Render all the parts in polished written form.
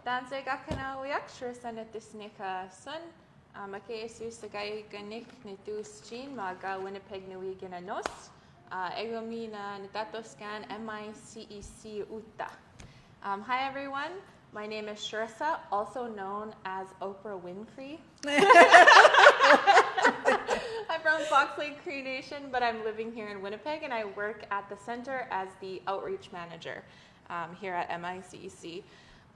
Danse gakana uyak Sharissa Neault sun. Make su sagay ganik nitus chin maga Winnipeg nui gina nos. Egomina nitatoscan MICEC Outreach. Hi everyone. My name is Sharissa, also known as Oprah Winfrey. I'm from Fox Lake Cree Nation, but I'm living here in Winnipeg, and I work at the center as the Outreach Manager here at MICEC.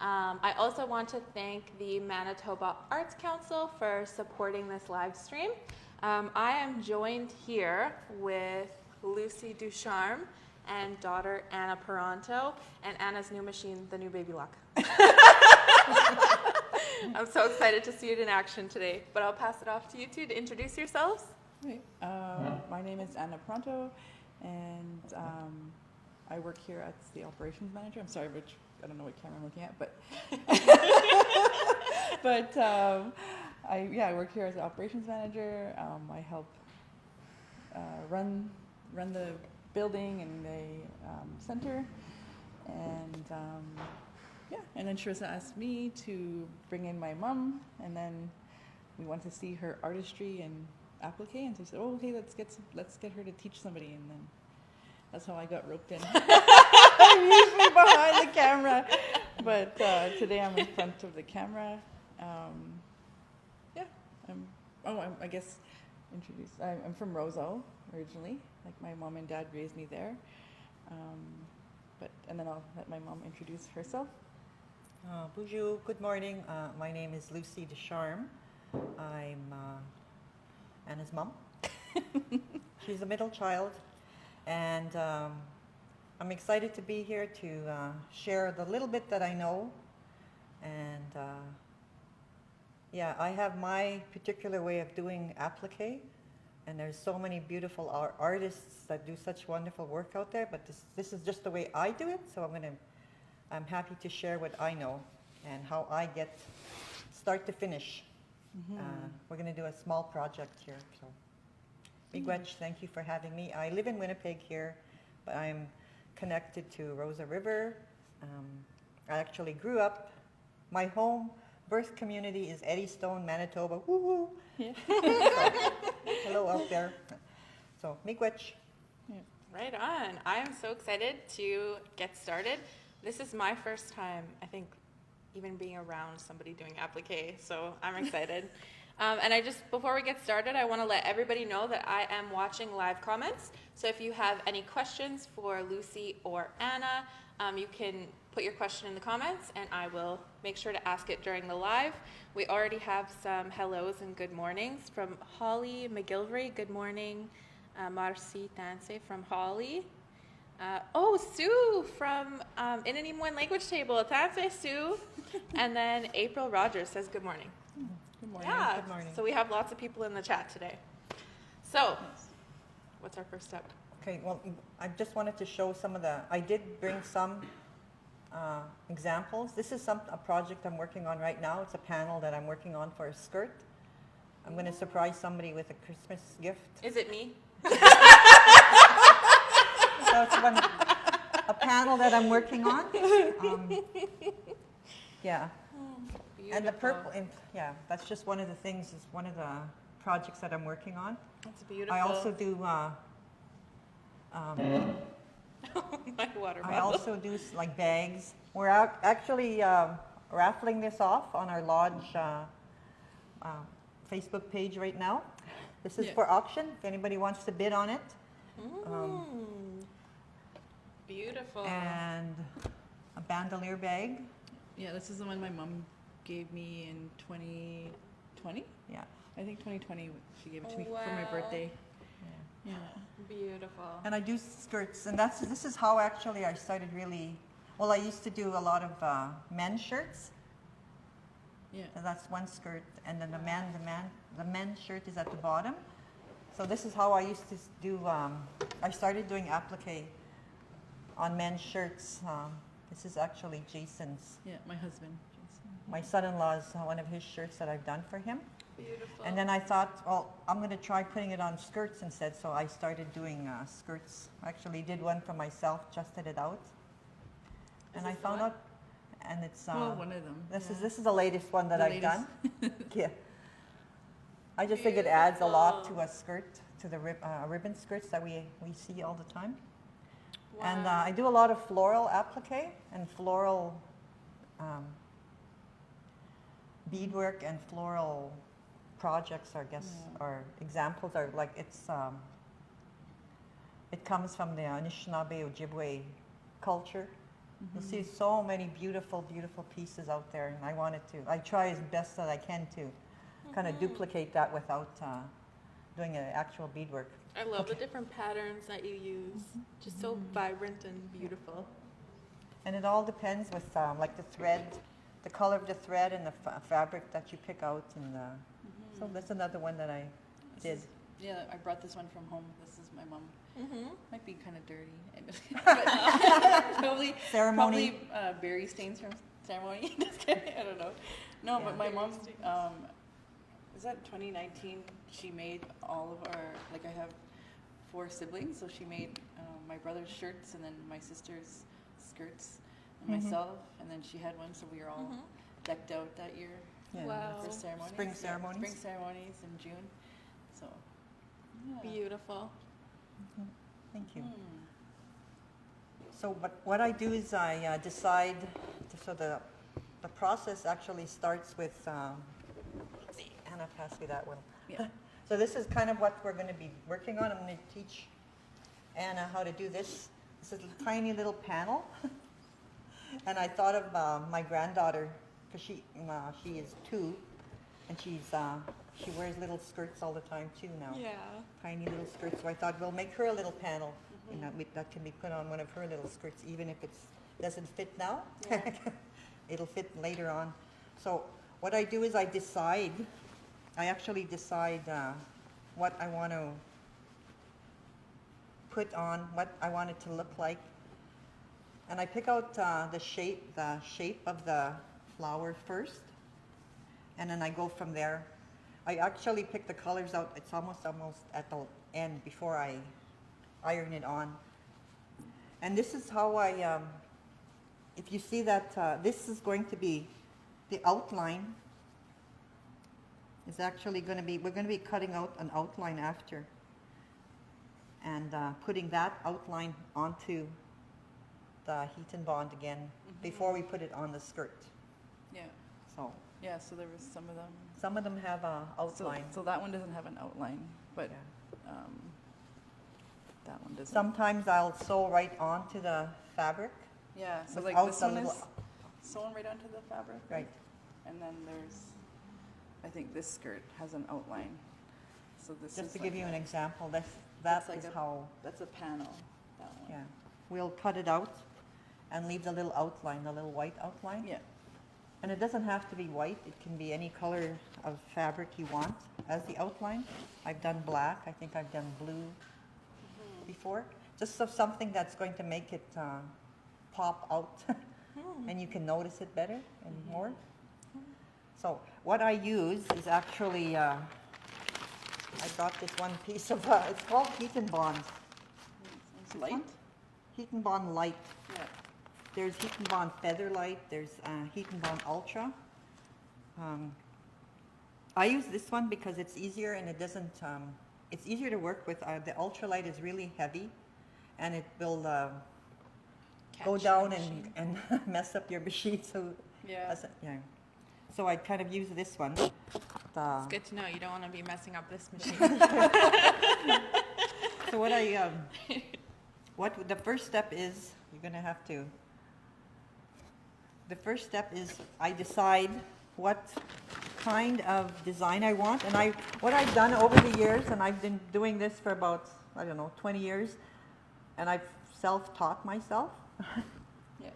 I also want to thank the Manitoba Arts Council for supporting this live stream. I am joined here with Lucy Ducharme and daughter Anna Parenteau, and Anna's new machine, the new baby lock. I'm so excited to see it in action today, but I'll pass it off to you two to introduce yourselves. Hey, my name is Anna Parenteau, and I work here as the operations manager. I'm sorry, Rich, I don't know what camera I'm looking at, but I work here as the operations manager. I help run the building and the center, and and then Sharissa asked me to bring in my mom, and then we want to see her artistry and applique, and so she said, "Oh, okay, let's get her to teach somebody," and then that's how I got roped in. I'm usually behind the camera, but today I'm in front of the camera. I guess introduce. I'm from Roseau originally. Like my mom and dad raised me there, and then I'll let my mom introduce herself. Bonjour, good morning. My name is Lucy Ducharme. I'm Anna's mom. She's a middle child, and I'm excited to be here to share the little bit that I know. And I have my particular way of doing applique, and there's so many beautiful artists that do such wonderful work out there, but this is just the way I do it, so I'm happy to share what I know and how I get start to finish. Mm-hmm. We're going to do a small project here. So, Miigwech, thank you for having me. I live in Winnipeg here, but I'm connected to Roseau River. I actually grew up. My home birth community is Eddystone, Manitoba. Woo-hoo! Yeah. Hello out there. So, Miigwech. Yeah. Right on. I am so excited to get started. This is my first time, I think, even being around somebody doing applique, so I'm excited. And before we get started, I want to let everybody know that I am watching live comments. So if you have any questions for Lucy or Anna, you can put your question in the comments, and I will make sure to ask it during the live. We already have some hellos and good mornings from Holly McGilvery. Good morning. Marcy Tanse from Holly. Sue from Ininimwen Language Table. Tanse Sue. And then April Rogers says good morning. Good morning. Yeah. Good morning. So we have lots of people in the chat today. So, what's our first step? Okay, well, I just wanted to show some of I did bring some examples. This is a project I'm working on right now. It's a panel that I'm working on for a skirt. I'm going to surprise somebody with a Christmas gift. Is it me? So it's a panel that I'm working on. Yeah. And the purple, that's just one of the things, is one of the projects that I'm working on. That's beautiful. I also do, My water bottle. I also do like bags. We're actually raffling this off on our lodge Facebook page right now. This is for auction, if anybody wants to bid on it. Beautiful. And a bandolier bag. Yeah, this is the one my mom gave me in 2020. Yeah. I think 2020 she gave it to me for my birthday. Yeah. Beautiful. And I do skirts, and this is how actually I started really. Well, I used to do a lot of men's shirts. Yeah. And that's one skirt, and then the men's shirt is at the bottom. So this is how I used to do. I started doing applique on men's shirts. This is actually Jason's. Yeah, my husband. Jason. My son-in-law's one of his shirts that I've done for him. Beautiful. And then I thought, well, I'm going to try putting it on skirts instead. So I started doing skirts. I actually did one for myself, tested it out. And I found out, and it's Well, one of them. this yeah. is the latest one that The I've done. latest. Yeah. I just think it adds a lot to Beautiful. a skirt, to the ribbon skirts that we see all the time. Wow. And I do a lot of floral applique and floral beadwork and floral projects, I guess, Yeah. or examples are like it comes from the Anishinaabe Ojibwe culture. You see so many beautiful, beautiful pieces out there, and I try as best that I can to kind of duplicate that without doing an actual beadwork. I love the different patterns that you use. Just so vibrant and beautiful. And it all depends with like the thread, the color of the thread and the fabric that you pick out. And so that's another one that I did. Yeah, I brought this one from home. This is my mom. Might be kind of dirty. probably Ceremony. Probably berry stains from ceremony. Just kidding. I don't know. No, Yeah. but my mom, was that 2019? She made all of our, like I have 4 siblings, so she made my brother's shirts and then my sister's skirts and myself, and then she had one, so we were all decked out that year Yeah. Wow. for ceremonies. Spring Yeah, ceremonies. spring ceremonies in June. So, yeah. Beautiful. Thank you. So what I do is I decide, so the process actually starts with, Anna, pass me that one. Yeah. So this is kind of what we're going to be working on. I'm going to teach Anna how to do this. This is a tiny little panel. And I thought of my granddaughter, because she is 2, and she wears little skirts all the time too now. Yeah. Tiny little skirts. So I thought we'll make her a little panel that can be put on one of her little skirts, even if it doesn't fit now. Yeah. It'll fit later on. So what I do is I actually decide what I want to put on, what I want it to look like. And I pick out the shape of the flower first, and then I go from there. I actually pick the colors out. It's almost at the end before I iron it on. And this is how if you see that this is going to be the outline. Is actually going to be, we're going to be cutting out an outline after, and putting that outline onto the heat and bond again before we put it on the skirt. Yeah. So Yeah, so there was some of them. some of them have a outline. So that one doesn't have an outline, but Yeah. that one doesn't. Sometimes I'll sew right onto the fabric. Yeah, so like without this the one little- is sewn right onto the fabric. Right. And then there's, I think this skirt has an outline. So this Just is to like give you a- an example, that that's like is a- how, That's a panel, that one. yeah. We'll cut it out and leave the little outline, the little white outline. Yeah. And it doesn't have to be white, it can be any color of fabric you want as the outline. I've done black, I think I've done blue before. Just something that's going to make it pop out and you can notice it better and more. So what I use is actually, I got this one piece of, it's called Heat and Bond. It's light? Heat and Bond Light. Yeah. There's Heat and Bond Feather Light, there's Heat and Bond Ultra. I use this one because it's easier and it doesn't, it's easier to work with. The ultralight is really heavy and it will go Catch down the and, machine. and mess up your machine. So, Yeah. yeah. So I kind of use this one. It's good to know you don't want to be messing up this machine. So what the first step is, you're going to have to, the first step is I decide what kind of design I want. And what I've done over the years, and I've been doing this for about, 20 years, and I've self-taught myself. Yeah.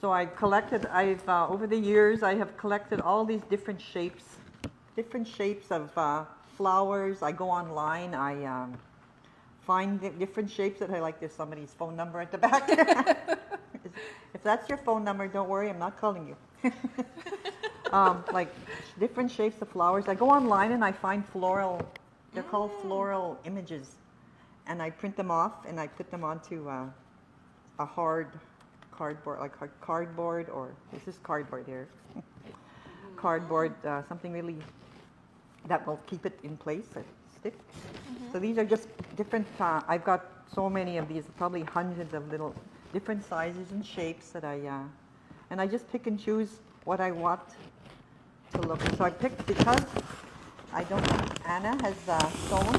So over the years, I have collected all these different shapes of flowers. I go online, I find different shapes that I like. There's somebody's phone number at the back. If that's your phone number, don't worry, I'm not calling you. Like different shapes of flowers. I go online and I find floral, they're called floral images. And I print them off and I put them onto a hard cardboard, like cardboard, or this is cardboard here. Cardboard, something really that will keep it in place, stick. So these are just different, I've got so many of these, probably hundreds of little different sizes and shapes that and I just pick and choose what I want to look. So I picked, because I don't think Anna has sewn.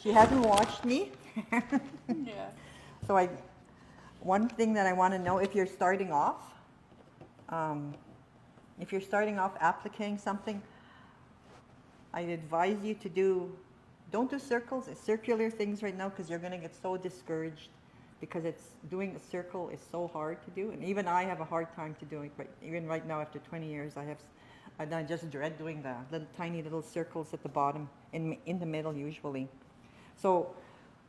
She hasn't watched me. Yeah. So one thing that I want to know, if you're starting off appliquing something, I'd advise you to don't do circles, circular things right now, because you're going to get so discouraged, because doing a circle is so hard to do, and even I have a hard time to do it. But even right now, after 20 years, I just dread doing the little tiny little circles at the bottom, in the middle usually. So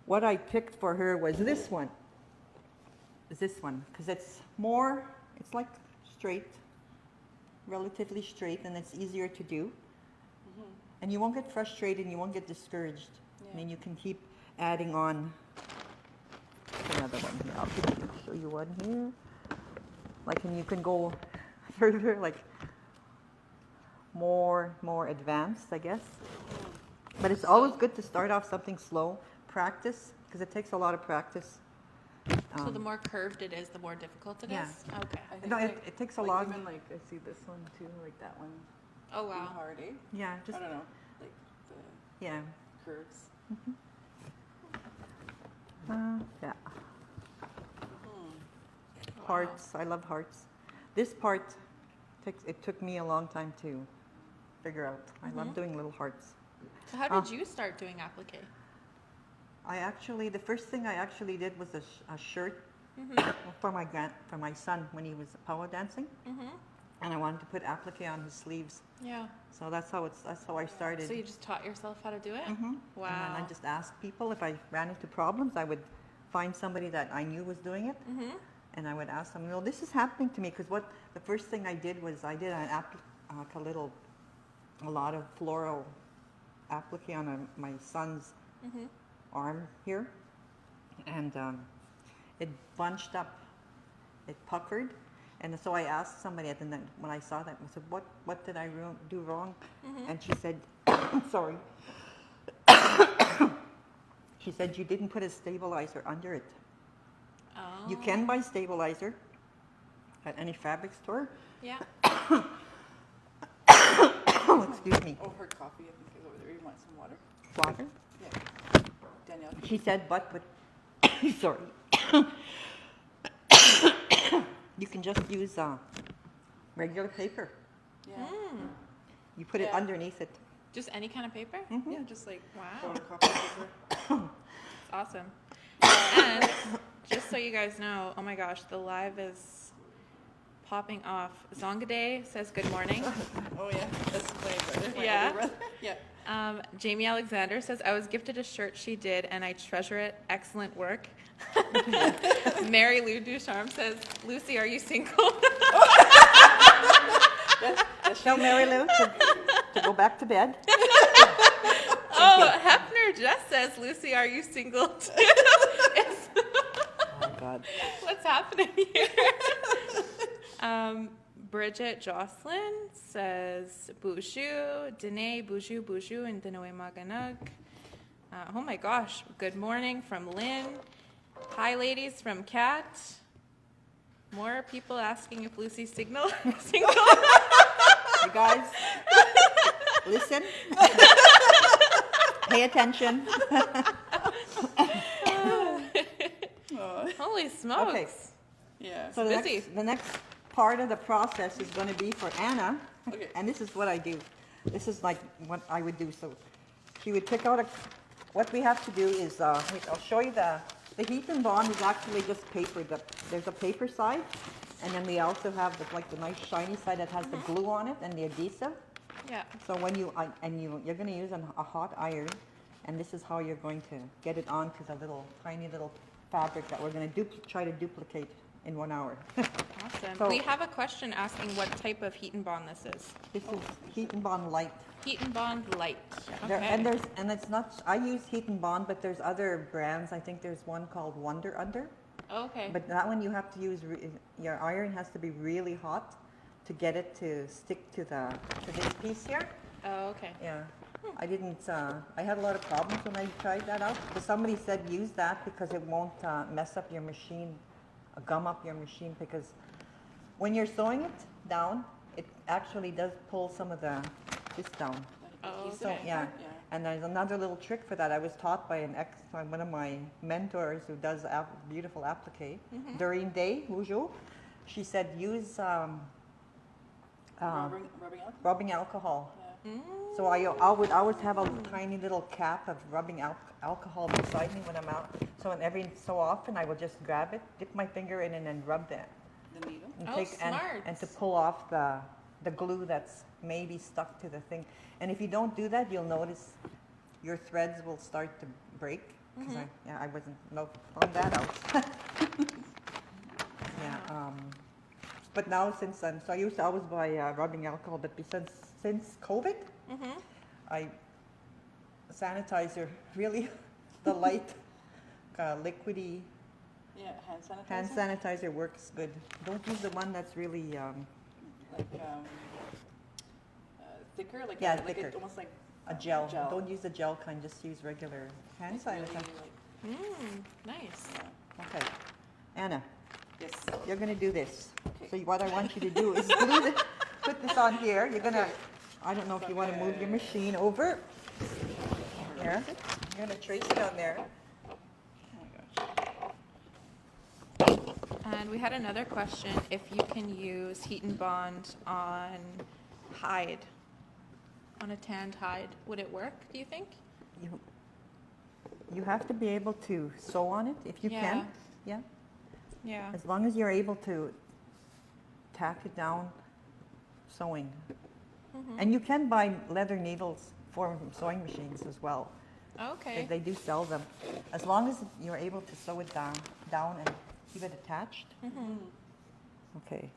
what I picked for her was this one. Because it's like straight, relatively straight, and it's easier to do. And you won't get frustrated, and you won't get discouraged. Yeah. And then you can keep adding on. Another one here. I'll show you one here. And you can go further, like more advanced, I guess. But it's always good to start off something slow. Practice, because it takes a lot of practice. So the more curved it is, the more difficult it Yeah. is? Okay. I think No, it takes a lot. Even I see this one too, like that one. Oh, Wow. wow. Hard, eh? Yeah, I just don't know, like the yeah. curves. Yeah. Hearts. I love hearts. This part took me a long time to figure out. I love doing little hearts. So how did you start doing applique? The first thing I actually did was a shirt for my son when he was power dancing, and I wanted to put applique on his sleeves. Yeah. So that's how I started. So you just taught yourself how to do it? Wow. And then I just asked people if I ran into problems. I would find somebody that I knew was doing it, and I would ask them, this is happening to me, because the first thing I did was I did a lot of floral applique on my son's arm here, and it bunched up, it puckered, and so I asked somebody at the end when I saw that, I said, what did I do wrong? And she said, sorry, she said, you didn't put a stabilizer under it. Oh. You can buy stabilizer at any fabric store. Yeah. Excuse me. Oh, her coffee, I think, is over there. You want some water? Water? Yeah. Danielle. She said, but sorry. You can just use regular paper. Yeah. You put it Yeah. underneath it. Just any kind of paper? Yeah, just like Wow. photocopy paper. It's awesome. And just so you guys know, oh my gosh, the live is popping off. Zongade says good morning. Oh yeah, that's my brother. My Yeah. older brother. Yeah. Jamie Alexander says, I was gifted a shirt she did and I treasure it. Excellent work. Mary Lou Ducharme says, Lucy, are you single? Tell Mary Lou to go back to bed. Oh, Hefner Jess says, Lucy, are you single too? Oh, God. What's happening here? Bridget Jocelyn says, Boujou, Dene, Boujou, and Denoe Maganug. Oh my gosh, good morning from Lynn. Hi, ladies, from Kat. More people asking if Lucy's single. You guys, listen. Pay attention. Holy smokes. Okay. Yeah. So busy. the next part of the process is going to be for Anna. Okay. And this is what I do. This is like what I would do. So she would pick out what we have to do is, wait, I'll show you the heat and bond is actually just paper. There's a paper side, and then we also have the nice shiny side that has the glue on it and the adhesive. Yeah. So when you're going to use a hot iron, and this is how you're going to get it onto the tiny little fabric that we're going to try to duplicate in 1 hour. Awesome. So- We have a question asking what type of heat and bond this is. This is Heat and Bond Light. Heat and bond light. There, Okay. and it's not. I use Heat and Bond, but there's other brands. I think there's one called Wonder Under. Okay. But that one you have to use, your iron has to be really hot to get it to stick to this piece here. Oh, okay. Yeah. I didn't, I had a lot of problems when I tried that out. But somebody said use that because it won't mess up your machine, gum up your machine, because when you're sewing it down, it actually does pull some of this down. Oh, So, okay. yeah. And there's another little trick for that. I was taught by one of my mentors who does beautiful applique. Doreen Day, Roseau. She said use rubbing alcohol. Mm. So I would always have a tiny little cap of rubbing alcohol beside me when I'm out. So every so often I would just grab it, dip my finger in, and then rub the needle. and Smart. and to pull off the glue that's maybe stuck to the thing. And if you don't do that, you'll notice your threads will start to break. 'Cause I wasn't found that out. Yeah. But now so I used to always buy rubbing alcohol, but since COVID, sanitizer, really, the light, liquidy Yeah, hand sanitizer. hand sanitizer works good. Don't use the one that's really, Like thicker, like Yeah, like thicker. almost like a gel. Gel. Don't use the gel kind, just use regular hand really, sanitizer. like, Nice. Okay. Anna, yes. you're gonna do this. Okay. So what I want you to do is put this on here. You're gonna, I don't know if you want to move your machine over. Here. You're gonna trace it on there. Oh my gosh. And we had another question, if you can use heat and bond on hide, on a tanned hide, would it work, do you think? You have to be able to sew on it if you can. Yeah. Yeah. As long as you're able to tack it down sewing. And you can buy leather needles from sewing machines as well. Okay. They do sell them. As long as you're able to sew it down and keep it attached. Okay.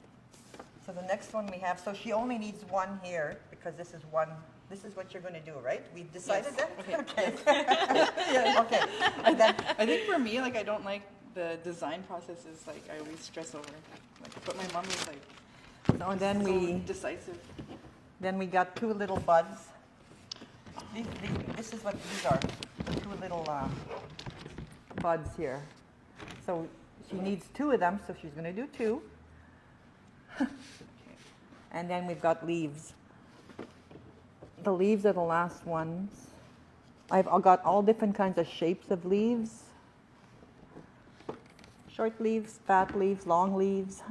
So the next one we have, so she only needs one here because this is what you're going to do, right? We've decided Yes. that? Okay. Yeah. Okay. And then, I think for me, like I don't like the design process. Is like I always stress over. Like, but my mom is like so then so decisive. Then we got two little buds. This is what these are, the two little buds here. So she needs two of them, so she's going to do two. And then we've got leaves. The leaves are the last ones. I've got all different kinds of shapes of leaves. Short leaves, fat leaves, long leaves.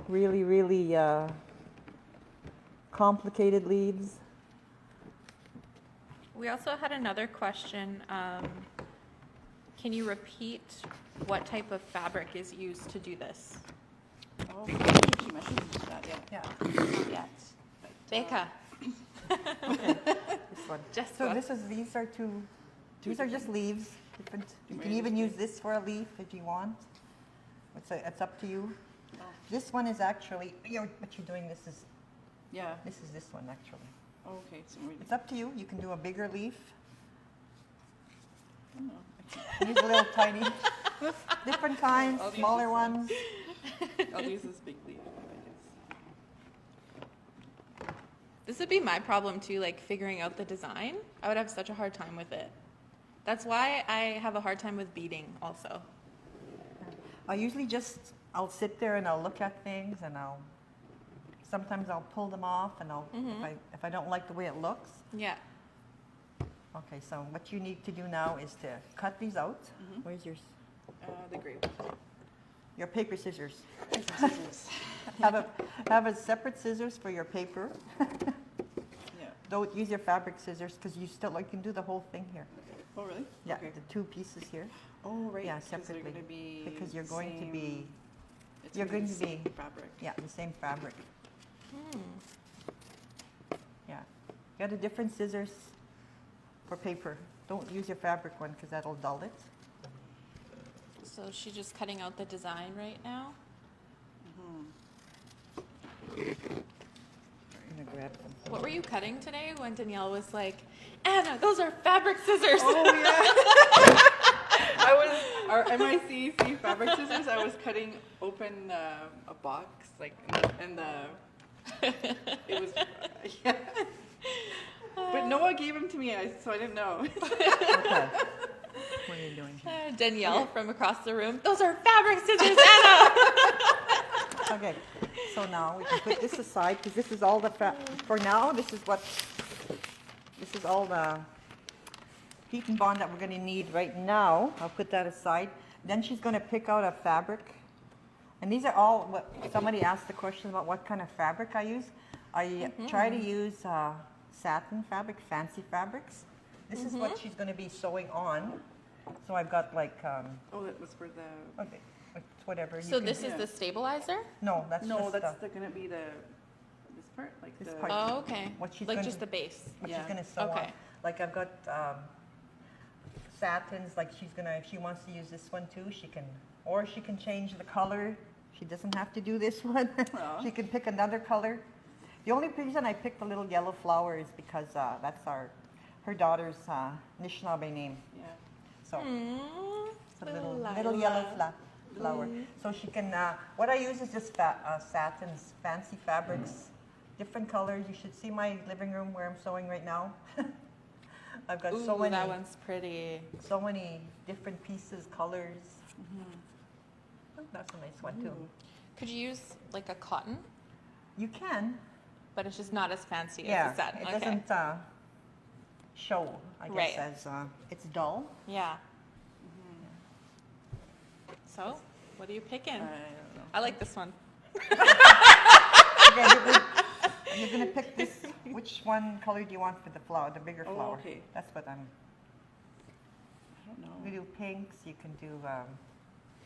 Really, really complicated leaves. We also had another question. Can you repeat what type of fabric is used to do this? Oh, she mentioned that. Yeah. Yeah. Yes. Becca. This one. Jessica. So these are these are just leaves. Different. You can even use this for a leaf if you want. It's up to you. Oh. This one is actually, what you're doing, this is this one actually. Oh, okay. So It's up to you. You can do a bigger leaf. I don't know. Use a little tiny, different kinds, I'll use smaller this ones. I'll use this big leaf. This would be my problem too, like figuring out the design. I would have such a hard time with it. That's why I have a hard time with beading also. I usually I'll sit there and I'll look at things and sometimes I'll pull them off and if I don't like the way it looks. Yeah. Okay, so what you need to do now is to cut these out. Where's yours? The grape. Your paper scissors. Scissors. Have a separate scissors for your paper. Yeah. Don't use your fabric scissors because you can do the whole thing here. Oh, really? Yeah, Okay. the two pieces here. Oh, right. Yeah, 'cause they're separately. gonna be Because you're going to same- be, it's you're gonna going to same be- fabric. yeah, the same fabric. Hmm. Yeah. Get a different scissors for paper. Don't use your fabric one because that'll dull it. So she's just cutting out the design right now. I'm gonna grab them. What were you cutting today when Danielle was like, Anna, those are fabric scissors? Oh yeah. our MICEC fabric scissors, I was cutting open a box, like, and it was, yeah. But Noah gave them to me, so I didn't know. Okay. What are you doing here? Danielle from across the room. Those are fabric scissors, Anna. Okay, so now we can put this aside because this is all the for now. This is all the heat and bond that we're going to need right now. I'll put that aside. Then she's going to pick out a fabric, and these are all what somebody asked the question about what kind of fabric I use. I try to use satin fabric, fancy fabrics. This is what she's going to be sewing on. So I've got like Oh, that was for the. okay, it's whatever. So this is the stabilizer? no, that's No, just that's gonna be this part, like This the. part. Oh, okay. What she's Like gonna just do- the base. what Yeah. she's gonna sew on. Okay. Like I've got satins. Like she's gonna, if she wants to use this one too, she can, or she can change the color. She doesn't have to do this one. Aw. She can pick another color. The only reason I picked the little yellow flower is because that's her daughter's Anishinaabe name. Yeah. So Mm, it's a little Lila. yellow flower. So she can. What I use is just satins, fancy fabrics, different colors. You should see my living room where I'm sewing right now. I've got Ooh, so many, that one's pretty. so many different pieces, colors. Oh, that's a nice one too. Ooh. Could you use like a cotton? You can. But it's just not as fancy Yeah. as the satin. It Okay. doesn't show. I guess Right. as it's dull. Yeah. So, what are you picking? I don't know. I like this one. Okay, you're gonna pick this. Which one color do you want for the flower? The bigger Oh, flower. okay. That's what I'm. I don't know. We do pinks. You can do.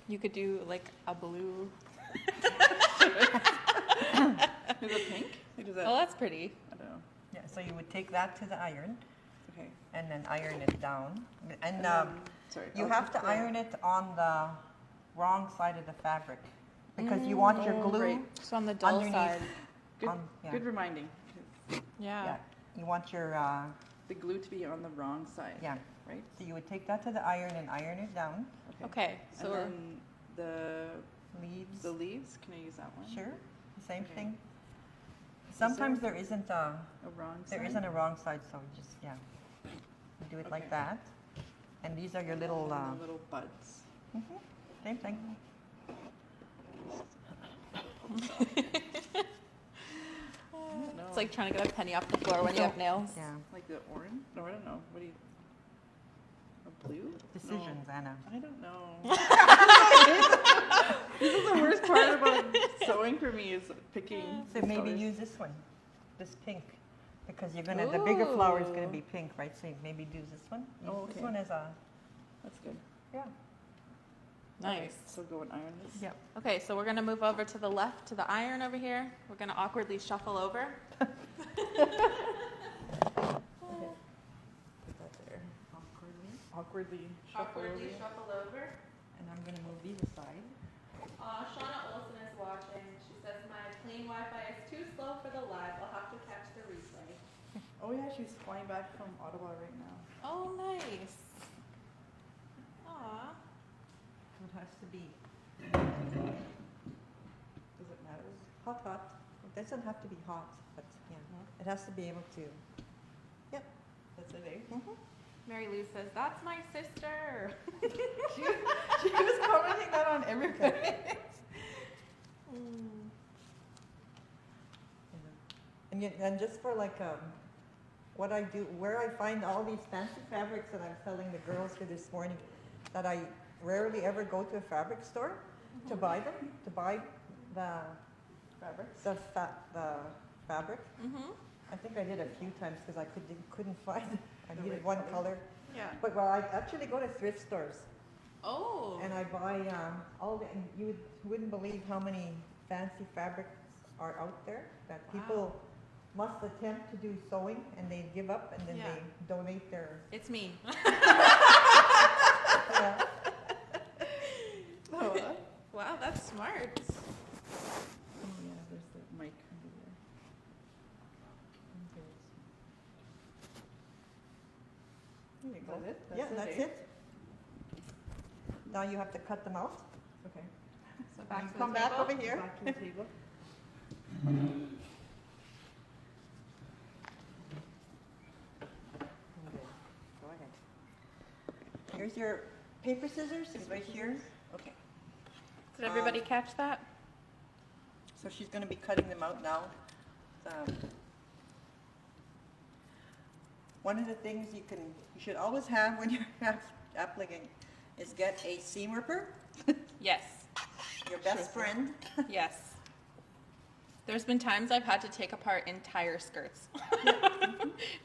You could do like a blue. Is it pink? Like, does that, Oh, that's pretty. I don't know. Yeah. So you would take that to the iron Okay. and then iron it down. And then, sorry. you I'll have put to the- iron it on the wrong side of the fabric because you want your Oh, glue. right. So on the dull Underneath. side. Good, yeah. good reminding. Yeah. Yeah. You want your The glue to be on the wrong side. yeah. Right? So you would take that to the iron and iron it down. Okay. So And we're- then Leaves. the leaves, can I use that one? Sure. Same Okay. thing. Sometimes there isn't A wrong side? there isn't a wrong side, so we just you do it like Okay. that. And these are your little And the little buds. same thing. No. it's like trying to get a penny off the floor when you have nails. Yeah. Like the orange? No, I don't know. What do you... A blue? Decisions, Anna. No, I don't know. This is the worst part about sewing for me is picking. So these maybe colors. use this one, this pink, because you're gonna the bigger flower is gonna Ooh. be pink, right? So maybe do this one. Use Oh, This okay. one as a That's good. yeah. Nice. So go and iron this. Yep. Okay, so we're gonna move over to the left to the iron over here. We're gonna awkwardly shuffle over. Put that there. Awkwardly shuffle over. shuffle over. And I'm gonna move these aside. Shauna Olson is watching. She says my clean Wi-Fi is too slow for the live. I'll have to catch the replay. Oh yeah, she's flying back from Ottawa right now. Oh, nice. Aw. It has to be Does it matter? hot. It doesn't have to be hot, but yeah, it has to be able to. Yep. That's it, eh? Mary Lou says, that's my sister. She was commenting that on everybody. And just for like what I do, where I find all these fancy fabrics that I'm telling the girls here this morning, that I rarely ever go to a fabric store to buy them, to buy the the fabric. I think I did a few times because I couldn't find it. I The needed right one color? color. Yeah. But well, I actually go to thrift stores Oh. and I buy all the, and you wouldn't believe how many fancy fabrics are out there that people must attempt to do sewing and they give up and then Yeah. they donate their. It's me. Yeah. Oh, Wow, that's smart. oh yeah, there's the mic under there. There you Is go. that it? Yeah, That's that's it, it. Now you have to cut them out. Okay. So back to the Come back table. over here. Back to the table. Go ahead. Here's your paper scissors, it's right here. Okay. Did everybody catch that? So she's going to be cutting them out now. One of the things you should always have when you're appliquing is get a seam ripper, Yes. your best friend. Yes. There's been times I've had to take apart entire skirts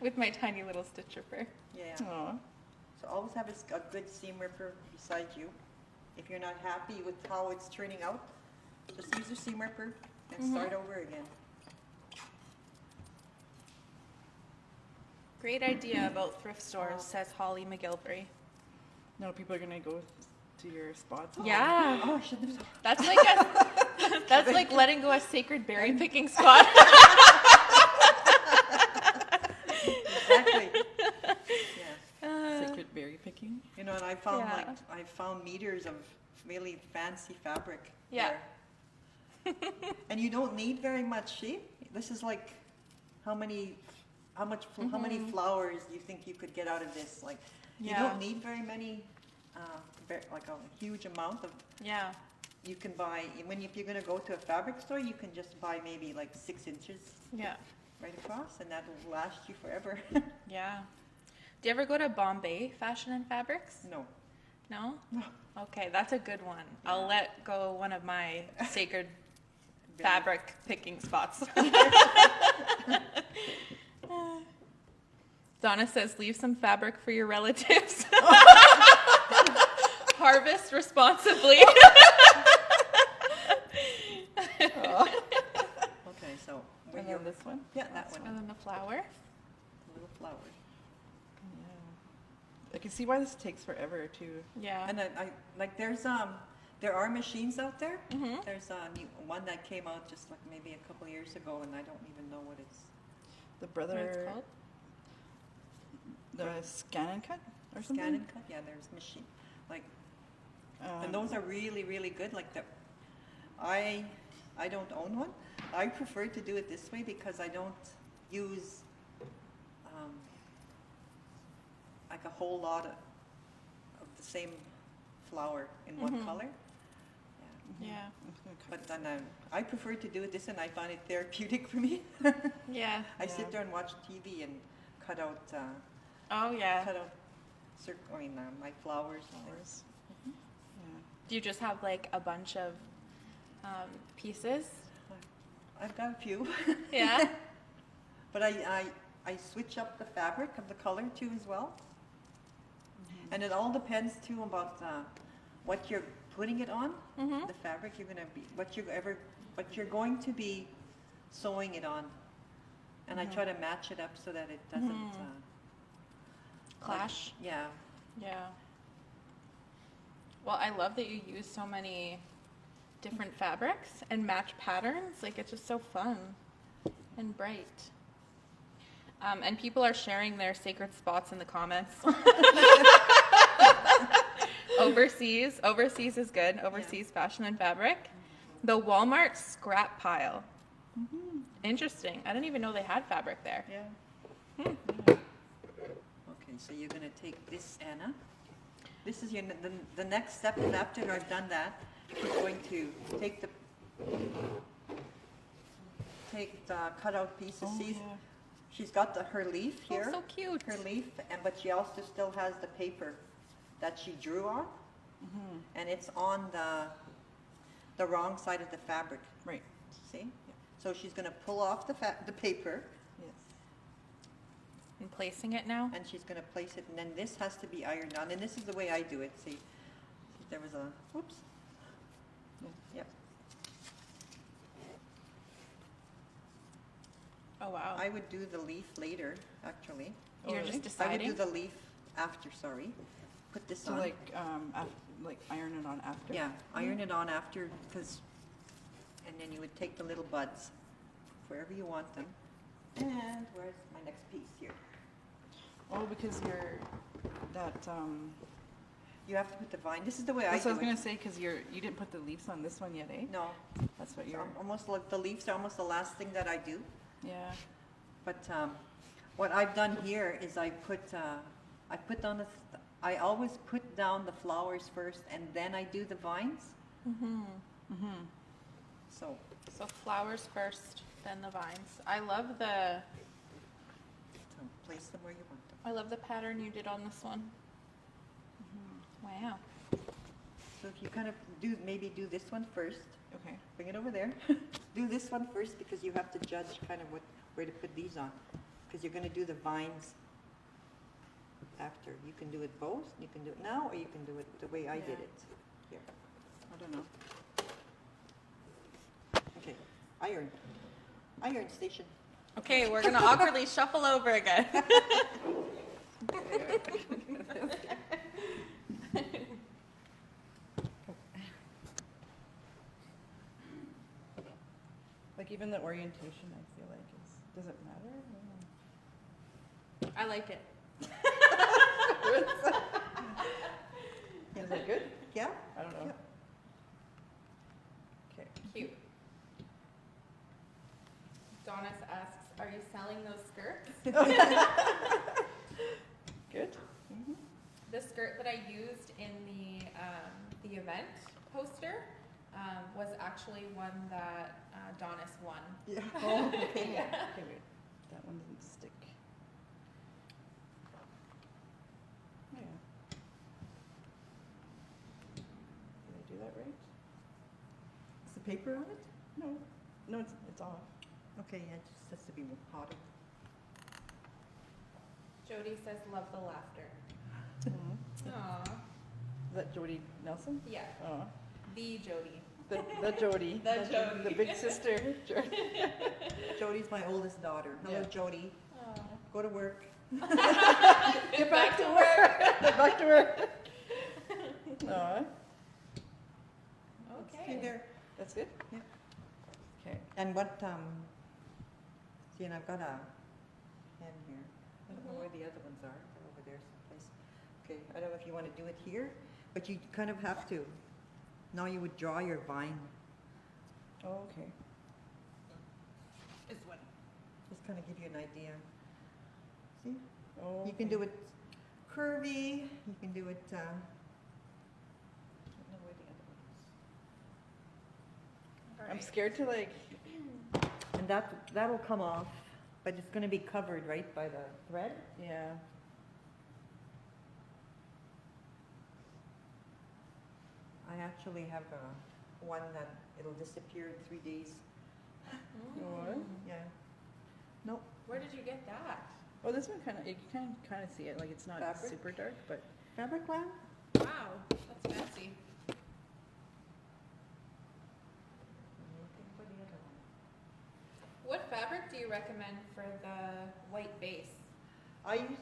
with my tiny little stitch ripper. Yeah. Aw. So always have a good seam ripper beside you. If you're not happy with how it's turning out, just use your seam ripper and start over again. Great idea about thrift stores, says Holly McGilvery. Now people are gonna go to your spots. Yeah. Oh, I shouldn't have. That's like letting go a sacred berry picking spot. Exactly. Yeah. Sacred berry picking. You know, and I found Yeah. I found meters of really fancy fabric. Yeah. there. And you don't need very much. See, this is like how many flowers do you think you could get out of this? Like, you Yeah. don't need very many, like a huge amount of. Yeah. You can buy if you're going to go to a fabric store, you can just buy maybe like 6 inches Yeah. right across, and that will last you forever. Yeah. Do you ever go to Bombay Fashion and Fabrics? No. No? No. Okay, that's a good one. I'll let go one of my sacred fabric picking spots. Donna says, leave some fabric for your relatives. Harvest responsibly. Okay, so where And you then this one. yeah, that one, And then the flower. little flower. Yeah. I can see why this takes forever to. Yeah. And I like there are machines out there. Mhm. There's a new one that came out just like maybe a couple years ago, and I don't even know what it's. The What it's brother, called? the scan and cut or something. Scan and cut. Yeah, there's machine like, and those are really really good. Like I don't own one. I prefer to do it this way because I don't use like a whole lot of the same flower in one Mhm. color. Yeah. Yeah. I'm just gonna cut But then I prefer to do it this, and I find it therapeutic for me. Yeah. I Yeah. sit there and watch TV and cut out Oh, yeah. my flowers. and things. flowers. Yeah. Do you just have like a bunch of pieces? I've got a few. Yeah. But I switch up the fabric of the color too as well. And it all depends too about what you're putting it on, Mm-hmm. the fabric you're gonna be, what you're going to be sewing it on. And I try to match it up so that it doesn't Mhm. Clash. yeah. Yeah. Well, I love that you use so many different fabrics and match patterns. Like, it's just so fun and bright. And people are sharing their sacred spots in the comments. Overseas is good. Overseas fashion and fabric. The Walmart scrap pile. Interesting. I didn't even know they had fabric there. Yeah. Okay, so you're gonna take this, Anna. This is the next step is after I've done that, she's going to take the cutout piece of seed. yeah. She's got her leaf Oh, here, so cute. her leaf, but she also still has the paper that she drew on, and it's on the wrong side of the fabric. Right. See? So she's gonna pull off the paper, Yes. I'm placing it now. and she's gonna place it, and then this has to be ironed on, and this is the way I do it. See, there was a whoops. Yep. Oh, wow. I would do the leaf later, actually. You're really? just I would do deciding? the leaf after. Sorry, put this So on. like iron it on after. Yeah, iron it on after, and then you would take the little buds wherever you want them. And where's my next piece here? Oh, because You have to put the vine. This is the way That's I what I do was it. gonna say, because you didn't put the leaves on this one yet, eh? No, That's what it's you're, almost like the leaves are almost the last thing that I do. yeah. But what I've done here is I always put down the flowers first, and then I do the vines. So So flowers first, then the vines. I love the place them where you want them. pattern you did on this one. Wow. So if you kind of maybe do this one first, Okay. bring it over there. Do this one first because you have to judge kind of where to put these on, because you're going to do the vines after. You can do it both. You can do it now, or you can do it the way I did Yeah. it. Here. I don't know. Okay. Iron station. Okay, we're gonna awkwardly shuffle over again. Like even the orientation, I feel like does it matter? I like it. Is that good? Yeah? I don't know. Yeah. Okay. Cute. Donis asks, are you selling those skirts? Good. The skirt that I used in the event poster was actually one that Donis won. Yeah. Oh, okay. Okay, wait. That one didn't stick. Oh, yeah. Did I do that right? Is the paper on it? No. No, it's off. Okay, yeah, it just has to be hotter. Jody says, love the laughter. Is Aww. that Jody Nelson? Yeah, Oh. the Jody. The Jody. The Jody. The big sister. Jody. Jody's my oldest daughter. Hello, Yeah. Jody. Aww. Go to work. Get back to work. Get back to work. Aw. See Okay. there. That's it? Yeah. Okay. And what, see, and I've got a pen here. I don't know where the other ones are. They're over there someplace. Okay, I don't know if you want to do it here, but you kind of have to. Now you would draw your vine. Oh, okay. This one. Just kind of give you an idea. See? Oh, You can do it curvy. You can do it, I don't know where the other one is. I'm scared to like. And that'll come off, but it's going to be covered, right, by the thread. Yeah. I actually have one that it'll disappear in 3 days. What? Yeah. Nope. Where did you get that? Oh, this one kind of, you can kind of see it. Like it's not Fabric? super dark, but Fabric lamp? Wow, that's fancy. Looking for the other one. What fabric do you recommend for the white base? I use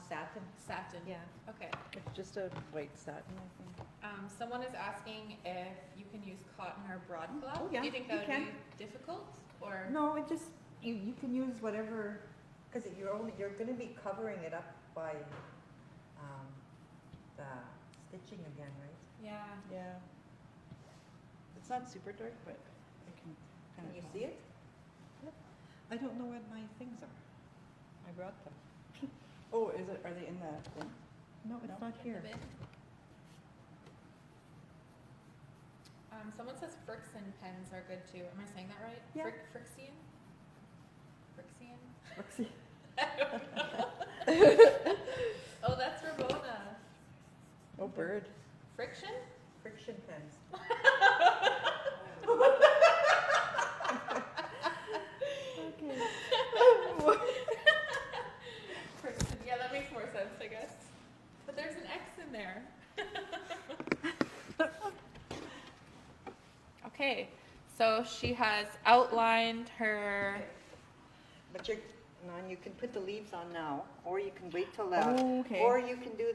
satin. Satin. Yeah. Okay. it's just a white satin, I think. Someone is asking if you can use cotton or broadcloth. Oh, yeah, Do you think you that would can. be difficult, or? No, it just you can use whatever, because you're going to be covering it up by the stitching again, right? Yeah. Yeah. It's not super dark, but I can kind Can of. you see it? I don't know where my things are. I brought them. Oh, is it? Are they in that thing? No, it's No? not here. A bit. Someone says Frixion pens are good too. Am I saying that right? Yeah. Frixion? Frixion? Let's see. Oh, that's Ramona. Oh, bird. Friction? Friction pens. Okay. Friction. Yeah, that makes more sense, I guess. But there's an X in there. Okay, so she has outlined her. But you can put the leaves on now, or you can wait till that. Oh, okay. Or you can do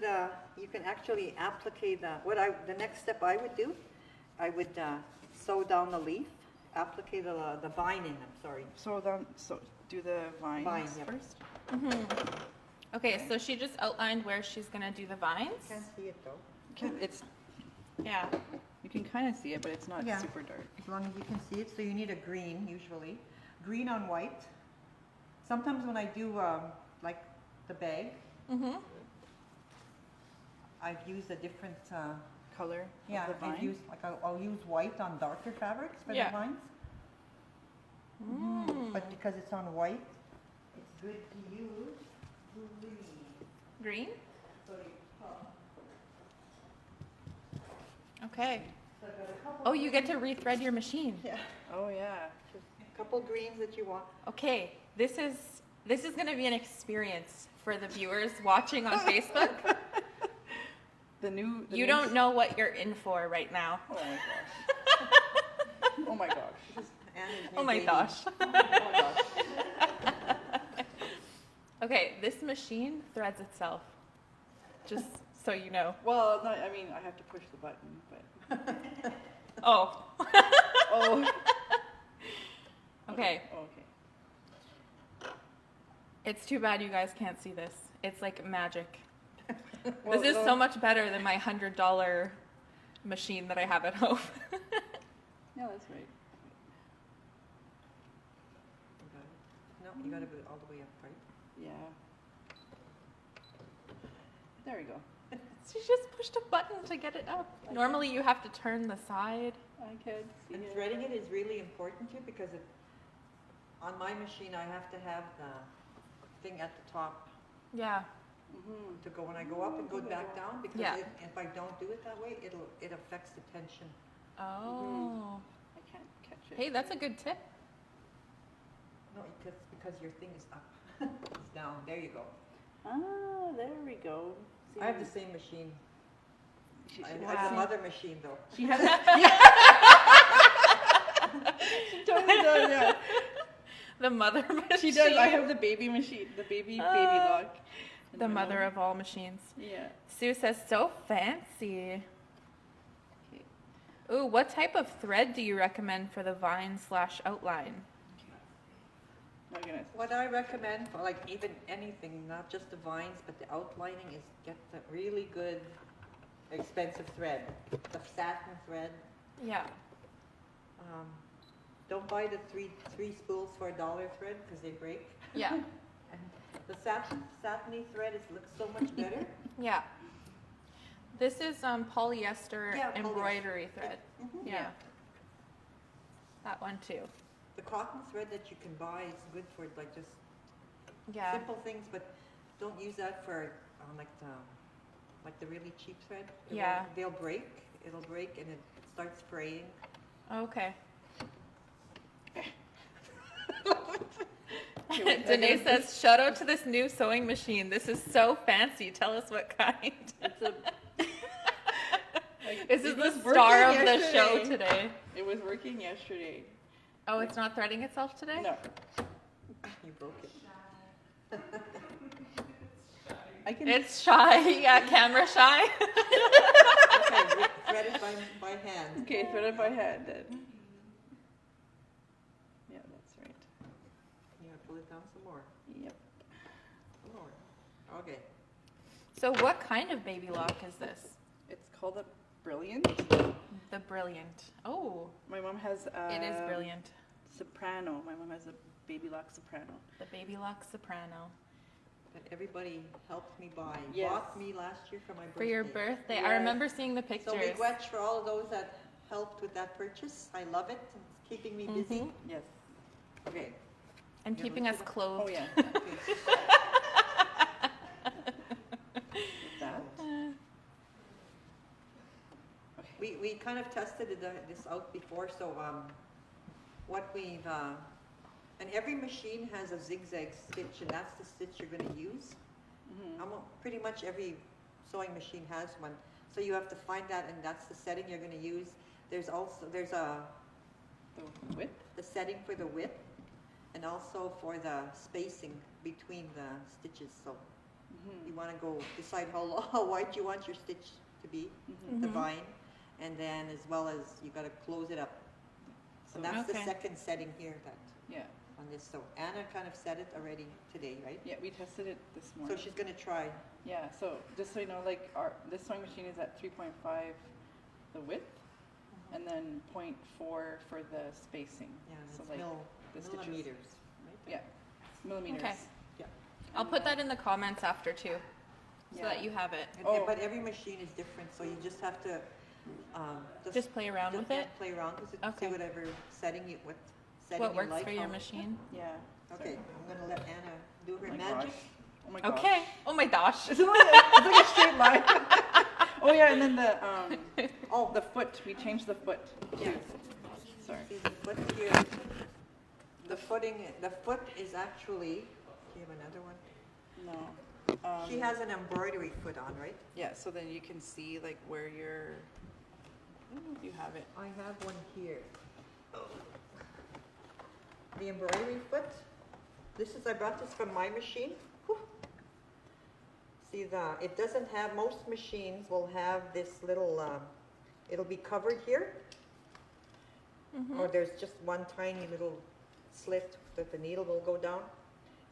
you can actually applique the next step I would do, I would sew down the leaf, applique the vining, I'm sorry. So do the vines Vine, yep. first. Okay, so she just outlined where she's gonna do the vines. Can't see it though. It's, Yeah. you can kind of see it, but it's not Yeah. super dark. As long as you can see it, so you need a green usually. Green on white. Sometimes when I do like the bag, Mm-hmm. I've used a different, Color yeah, of the I've vine. used, like I'll use white on darker fabrics for Yeah. the vines. Mm. But because it's on white, it's good to use green. Green? So Okay. so I've got a couple. Oh, you get to rethread your machine. Yeah, Oh, yeah. a couple greens that you want. Okay, this is going to be an experience for the viewers watching on Facebook. The new. You don't know what you're in for right now. Oh my gosh. Oh my gosh. This is Anna's new Oh my baby. gosh. Oh my gosh. Okay, this machine threads itself. Just so you know. Well, no, I mean, I have to push the button, but. Oh. Oh. Okay. Oh, okay. It's too bad you guys can't see this. It's like magic. Well, This is no, so much better than my $100 machine that I have at home. Yeah, that's right. No, you gotta go all the way up, right? Yeah. There we go. She just pushed a button to get it up. Normally you have to turn the side. I can see And it. threading it is really important too because on my machine I have to have the thing at the top Yeah. Mm-hmm. to go when I go up and go back down because Yeah. if I don't do it that way, it affects the tension. Oh. I can't catch it. Hey, that's a good tip. No, because your thing is up. It's down. There you go. Ah, there we go. See, I have the same machine. She, I she, have the Wow. mother machine though. she has. She totally does. Yeah. The mother machine. She does. I have the baby machine, the baby lock. in The middle. mother of all machines. Yeah. Sue says, so fancy. Okay. Ooh, what type of thread do you recommend for the vine/outline? My goodness. What I recommend for like even anything, not just the vines, but the outlining is get the really good, expensive thread. The satin thread. Yeah. Don't buy the three spools for $1 thread because they break. Yeah. And the satiny thread looks so much better. Yeah. This is polyester Yeah, embroidery thread. Mhm. Yeah. That one too. The cotton thread that you can buy is good for like just Yeah. simple things, but don't use that for like the really cheap thread. Yeah. They'll break. It'll break and it starts fraying. Okay. Okay, wait, Danae says, shout out to this new sewing machine. This is so fancy. Tell us what kind. It's a. This is It the was star of working the show yesterday. today. It was working yesterday. Oh, it's not threading itself today? No. You broke it. I can. It's shy. Yeah, camera shy. Okay, thread it by hand. Okay, thread it by hand then. Yeah, that's right. You gotta pull it down some more. Yep. Some more. Okay. So what kind of baby lock is this? It's called a Brilliant. The Brilliant. Oh, My mom has a it is brilliant. soprano. My mom has a baby lock soprano. The Baby Lock Soprano. That everybody helped me buy. Yes. Bought me last year for my birthday. For your birthday. I Yes. remember seeing the So pictures. miigwech for all of those that helped with that purchase. I love it. It's keeping me busy. Mhm. Yes. Okay. And Yeah, keeping let's us do clothed. Oh yeah. Okay. That. We kind of tested this out before, so what we've and every machine has a zigzag stitch, and that's the stitch you're going to use. Mm-hmm. Pretty much every sewing machine has one, so you have to find that, and that's the setting you're going to use. There's The width. the setting for the width, and also for the spacing between the stitches. So Mm-hmm. you want to decide how wide you want your stitch to be, Mm-hmm. the Mhm. vine, and then as well as you got to close it up. So that's the Okay. second setting here that Yeah. on this. So Anna kind of said it already today, right? Yeah, we tested it this So morning. she's gonna try. Yeah, so just so you know, like this sewing machine is at 3.5 the width, and then 0.4 for the spacing. Yeah, and so it's like the stitches. millimeters, right? Yeah, millimeters. Okay. Yeah. I'll put that in the comments after too, so Yeah. that you have it. And, but every machine is different, so you just have to Just play around with it. Play around with it. Okay. See whatever setting you What works like. for your machine? Yeah. Okay, I'm gonna let Anna do her Oh my magic. gosh. Oh my gosh. Okay. Oh my gosh. It's like a straight line. Oh yeah, and then the foot. We changed the foot. Yeah. Too. Sorry. See the foot here. The foot is actually. Do you have another one? No. She has an embroidery foot on, right? Yeah, so then you can see like where you're. You have it. I have one here. The embroidery foot. I brought this from my machine. Whew. See it doesn't have, most machines will have this little, it'll be covered here. Or there's just one tiny little slit that the needle will go down.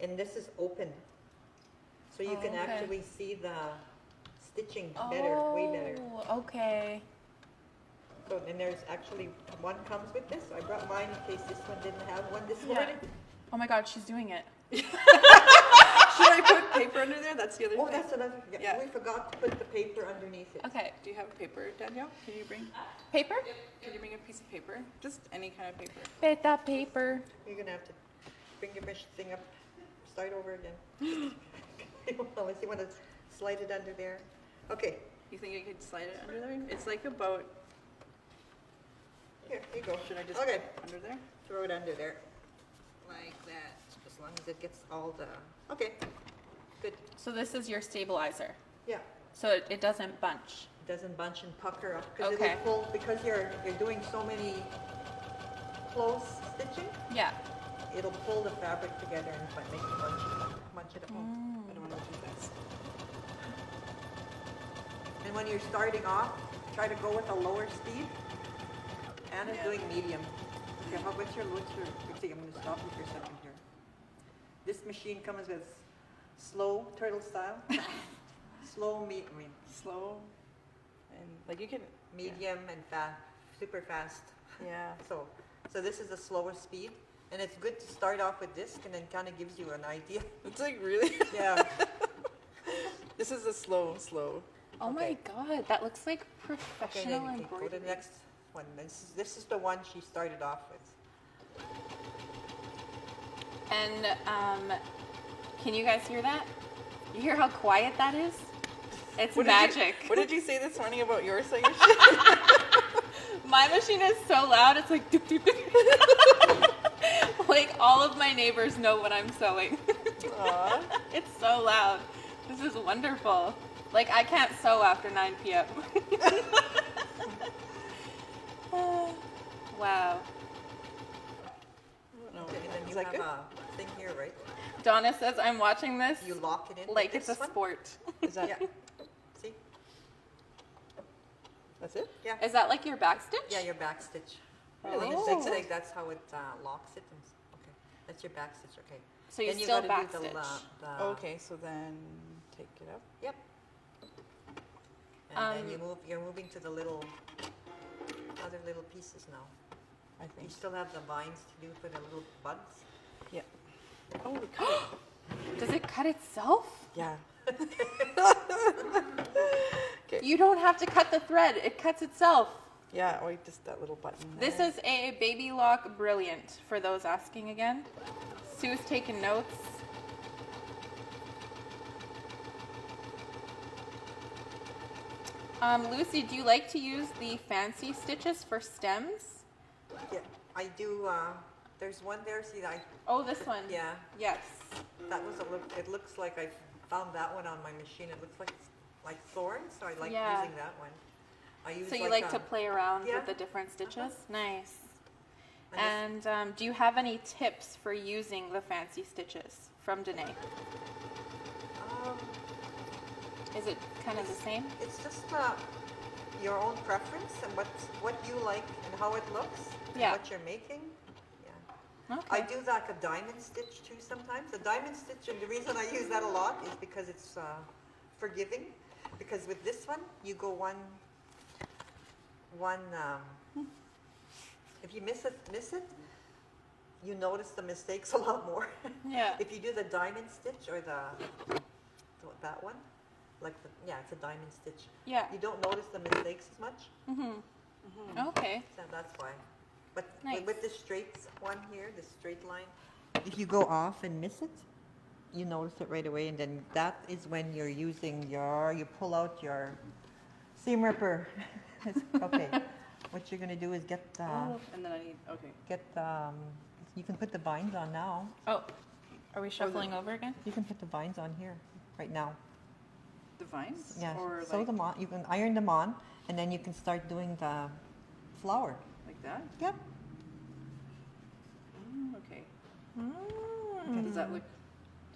And this is open. So you can okay. actually see the stitching better, way better. Oh, okay. So, and there's actually one comes with this. I brought mine in case this one didn't have one this morning. Oh my God, she's doing it. Should I put paper under there? That's the other Oh, thing. that's another. Yeah, Yeah. we forgot to put the paper underneath it. Okay. Do you have paper, Danielle? Can you bring? Paper? Can you bring a piece of paper? Just any kind of paper. Bet that paper. You're gonna have to bring your thing up, start over again. Unless you want to slide it under there. Okay, You think I could slide it under there? It's like about. here you go. Should I just Okay, put under there? throw it under there, like that. As long as it gets all the. Okay, good. So this is your stabilizer. Yeah. So it doesn't bunch. It doesn't bunch and pucker up because Okay. it'll pull, because you're doing so many close stitching. Yeah. It'll pull the fabric together and make it bunch it up. I don't want to do this. And when you're starting off, try to go with a lower speed. Anna's doing medium. Okay, what's your, see, I'm going to stop you for a second here. This machine comes with slow turtle style, slow, Slow, and like you can. medium and fast, super fast. Yeah. So this is the slower speed. And it's good to start off with this and then kind of gives you an idea. It's like really. Yeah. This is a slow. Oh my Okay. God, that looks like Okay, professional then you can go to embroidery. the next one. This is the one she started off with. And can you guys hear that? You hear how quiet that is? It's magic. What did you say this morning about your sewing machine? My machine is so loud, it's like doop, doop, doop. Like all of my neighbors know what I'm sewing. Aw. It's so loud. This is wonderful. Like I can't sew after 9 p.m. Wow. No. Okay, and then Is you that have good? a thing here, right? Donna says I'm watching this You lock it in like with it's a this one. sport. Is that? Yeah. See? That's it? Yeah. Is that like your back stitch? Yeah, your back stitch. Really? And Oh. the zigzag, that's how it locks it. Okay, that's your back stitch. Okay. So you Then still gotta back do stitch. Okay, so then take it up. Yep. And then you're moving to the other little pieces now. I You think. still have the vines to do for the little buds. Yeah. Oh, we cut it. Does it cut itself? Yeah. You don't have to cut the thread. It cuts itself. Yeah. Oh, just that little button. This there. is a Baby Lock Brilliant, for those asking again. Sue's taking notes. Lucy, do you like to use the fancy stitches for stems? Yeah, I do. There's one there. See, Oh, this one. yeah, Yes. that was a look. It looks like I found that one on my machine. It looks like thorns, so I like Yeah. using that one. I use So you like to play around yeah. with the different stitches? Nice. and And do you have any tips for using the fancy stitches from Danae? Is it kind of the same? It's just your own preference and what you like and how it looks and Yeah. what you're making. Yeah. I do like a diamond stitch too sometimes. A diamond stitch, and the reason I use that a lot is because it's forgiving. Because with this one, you go one. If you miss it, you notice the mistakes a lot more. Yeah. If you do the diamond stitch or that one, like it's a diamond stitch. Yeah. You don't notice the mistakes as much. Okay. So that's why. But Nice. with the straight one here, the straight line, if you go off and miss it, you notice it right away, and then that is when you're using you pull out your seam ripper. Okay. What you're gonna do is get And then I need, okay. you can put the vines on now. Oh, are we shuffling over again? You can put the vines on here right now. The vines? Yeah. Or Sew them on. You can iron them on, and then you can start doing the flower. like that? Yep. Okay. Mm. Does that look,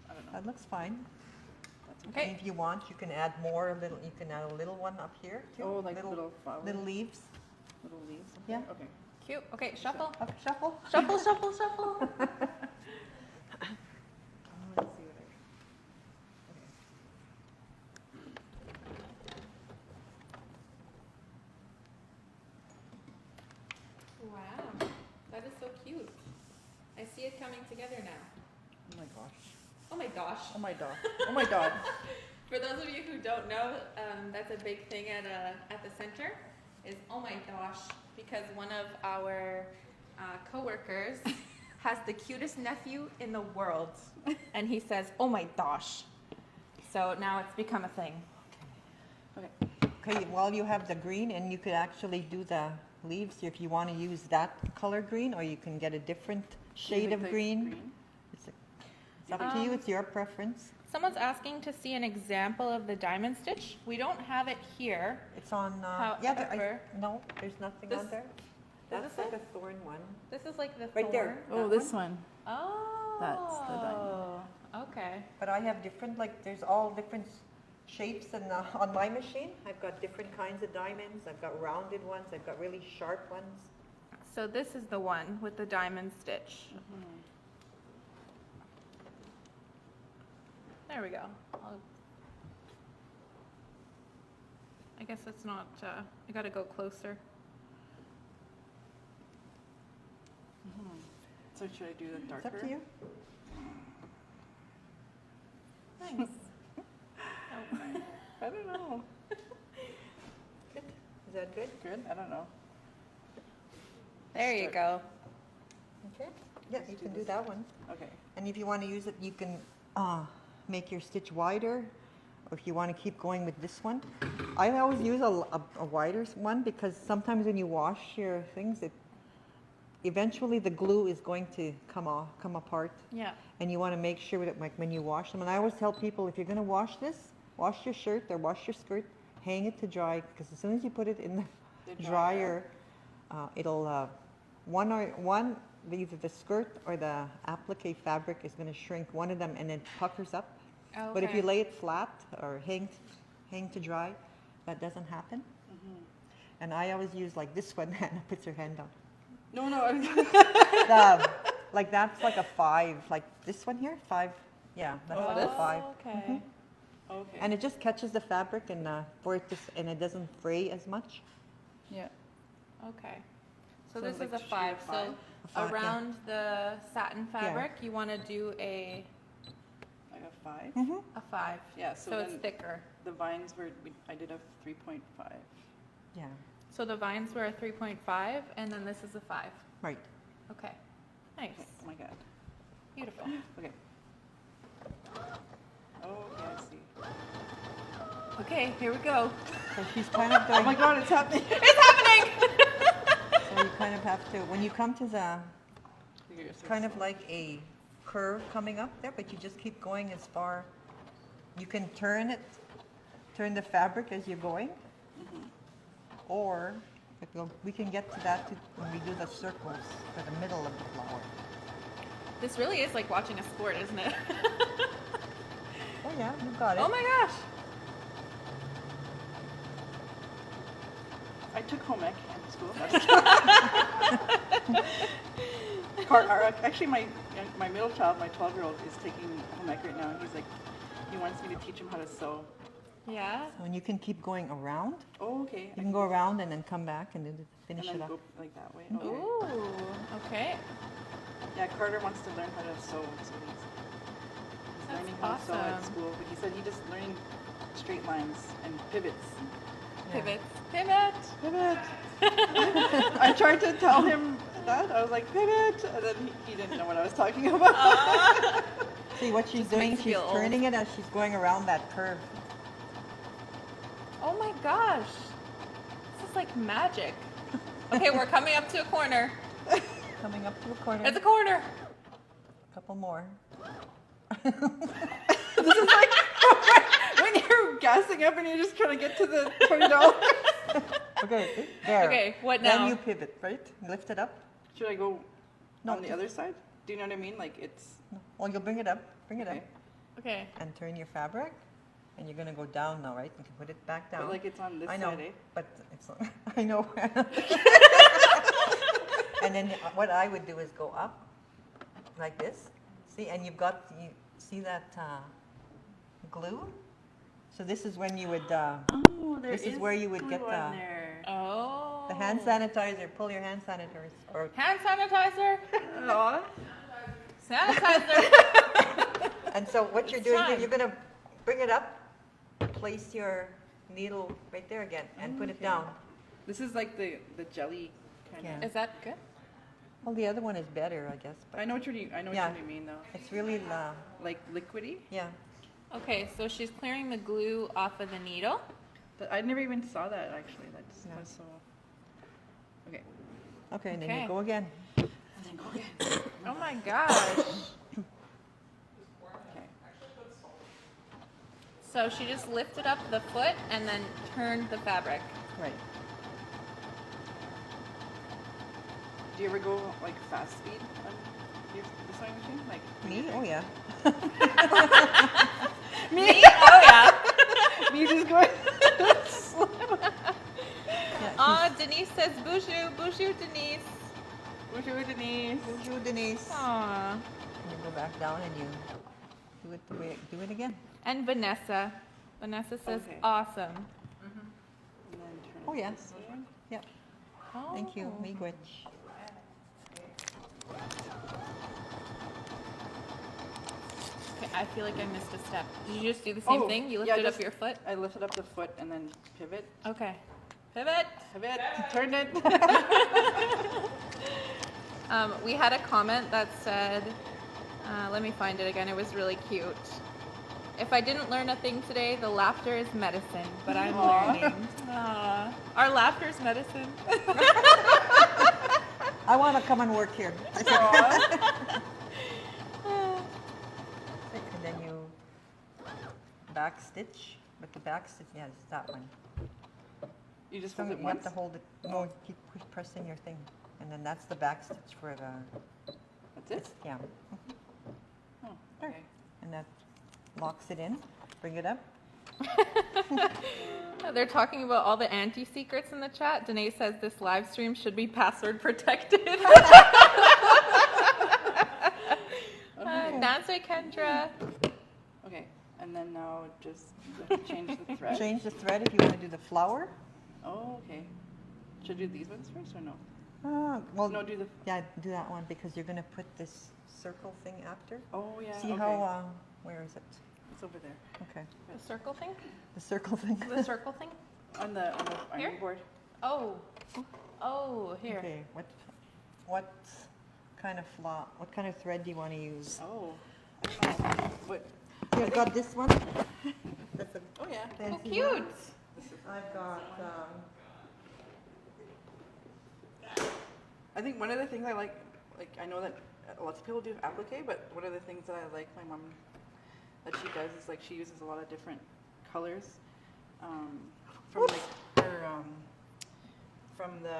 I don't know. That looks fine. That's And Okay. if you want, you can add more. You can add a little one up here too. Oh, like little flowers? little leaves. Little leaves? up Yeah. there? Okay. Cute. Okay, shuffle. Up, shuffle. Shuffle, shuffle, shuffle. Let's see what Wow, that is so cute. I see it coming together now. Oh my gosh. Oh my gosh. Oh my god. Oh my god. For those of you who don't know, that's a big thing at the center. Is oh my gosh, because one of our coworkers has the cutest nephew in the world, and he says, "Oh my gosh." So now it's become a thing. Okay. Okay. While you have the green, and you could actually do the leaves if you want to use that color green, or you can get a different shade Like of the green. It's up to you. It's your preference. Someone's asking to see an example of the diamond stitch. We don't have it here. It's on. However- no, there's nothing This- on there. That's this like it? a thorn one. This is like the Right there. thorn. Oh, this one. Oh. That's the diamond. Okay. But I have different, there's all different shapes on my machine. I've got different kinds of diamonds. I've got rounded ones. I've got really sharp ones. So this is the one with the diamond stitch. There we go. I guess it's not, I gotta go closer. So should I do the It's darker? up to you. Nice. I don't know. Good. Is that good? Good? I don't know. There you go. Okay. Yeah, you can do that one. Okay. And if you want to use it, you can make your stitch wider, or if you want to keep going with this one. I always use a wider one because sometimes when you wash your things, eventually the glue is going to come apart, Yeah. and you want to make sure that when you wash them. And I always tell people, if you're going to wash this, wash your shirt or wash your skirt, hang it to dry, because as soon as you put it in the dryer, it'll either the skirt or the applique fabric is going to shrink, one of them, and it puckers up. Okay. But if you lay it flat or hang to dry, that doesn't happen. And I always use like this one. Anna puts her hand down. No. Like that's like a 5. Like this one here, 5. Yeah, that's like a 5. Okay. Okay. And it just catches the fabric and and it doesn't fray as much. Yeah. Okay. So So this like is a sheer 5. So 5? A 5, yeah. around the satin fabric, you want to do a Like a 5? Mm-hmm. 5. Yeah, So so it's then thicker. the vines were, I did a 3.5. Yeah, So the vines were a 3.5, and then this is a 5. right. Okay. Nice. Okay. Oh my god. Beautiful. Okay. Oh, yeah, I see. Okay, here we go. So she's kind of Oh going. my god, it's happening. It's happening! So you kind of have to, when you come to the, You're it's so kind of slow. like a curve coming up there, but you just keep going as far. You can turn the fabric as you're going, or we can get to that when we do the circles for the middle of the flower. This really is like watching a sport, isn't it? Oh yeah, you got it. Oh my gosh. I took home ec in school. Actually, my middle child, my 12-year-old, is taking home ec right now, and he's like, he wants me to teach him how to sew. Yeah. So, and you can keep going around. Oh, okay. You can go around and then come back and then finish and it then up. go like that way. Okay. Ooh. Okay. Yeah, Carter wants to learn how to sew, so he's That's learning how to sew at awesome. school. But he said he just learning straight lines and pivots. Pivots. Pivot. Pivot. I tried to tell him that. I was like, pivot, and then he didn't know what I was talking about. See what she's Just doing? makes you She's feel old. turning it as she's going around that curve. Oh my gosh. This is like magic. Okay, we're coming up to a corner. Coming up to a corner. It's a corner. A couple more. This is like when you're gassing up and you're just trying to get to the $20. Okay, there. Okay, what now? Then you pivot, right? Lift it up. Should I go No, on the just- other side? Do you know what I mean? Like it's Well, you'll bring it up. Bring it okay. up. Okay. And turn your fabric. And you're going to go down now, right? You can put it back down. But like it's on this I know, side, eh? but it's I know. And then what I would do is go up like this. See, and you see that glue? So this is when you would, Oh, this is where you would get there. Oh. the hand sanitizer. Pull your hand sanitizer. Or Hand sanitizer. Aw. Sanitizer. and so what you're It's doing, time. you're going to bring it up, place your needle right there again, and put it Okay. down. This is like the jelly kind Yeah. of. Is that good? Well, the other one is better, I guess. But I know what you Yeah. mean though. it's really, Like liquidy. yeah. Okay, so she's clearing the glue off of the needle. I never even saw that actually. That's Yeah. was so. Okay. Okay, and then Okay. you go again. And then go again. Oh my gosh. Okay. So she just lifted up the foot and then turned the fabric. Right. Do you ever go like fast speed on the sewing machine? Like Me? Oh, yeah. Me? Oh yeah. me just going. Yeah, Aw, Denise says bonjour, bonjour Denise. Bonjour, Denise. Bonjour, Denise. Aw. And you go back down and you do it again. And Vanessa. Vanessa says Okay. awesome. And then turn Oh, it yeah. this way. Yep. Oh. Thank you. Miigwech. Okay, I feel like I missed a step. Did you just do the same Oh, thing? You yeah, lifted up just- your foot? I lifted up the foot and then pivot. Okay. Pivot. Pivot. Turn it. We had a comment that said, let me find it again. It was really cute. If I didn't learn a thing today, the laughter is medicine, but I'm Aw. learning. Aw. Our laughter is medicine. I want to come and work here. Aw. And then you back stitch. With the back stitch, yeah, it's that one. You just So hold it you have once. to hold it. No, keep pressing your thing. And then that's the back stitch for the, That's it. yeah. Oh, okay. And that locks it in. Bring it up. They're talking about all the anti-secrets in the chat. Danae says this live stream should be password protected. Nancy Kendra. Okay. And then now just change the thread. Change the thread if you want to do the flower. Oh, okay. Should I do these ones first or no? Well, No, do the. yeah, do that one because you're going to put this circle thing after. Oh yeah. See okay. how, where is it? It's over there. Okay. The circle thing? The circle thing. The circle thing? On the Here? ironing board. Oh. Oh, here. Okay, what kind of what kind of thread do you want to use? Oh. What? Here, I've got this one. That's a Oh yeah. Oh, fancy cute. one. I've got, I think one of the things I like I know that lots of people do applique, but one of the things that I like my mom that she does is like she uses a lot of different colors from like her from the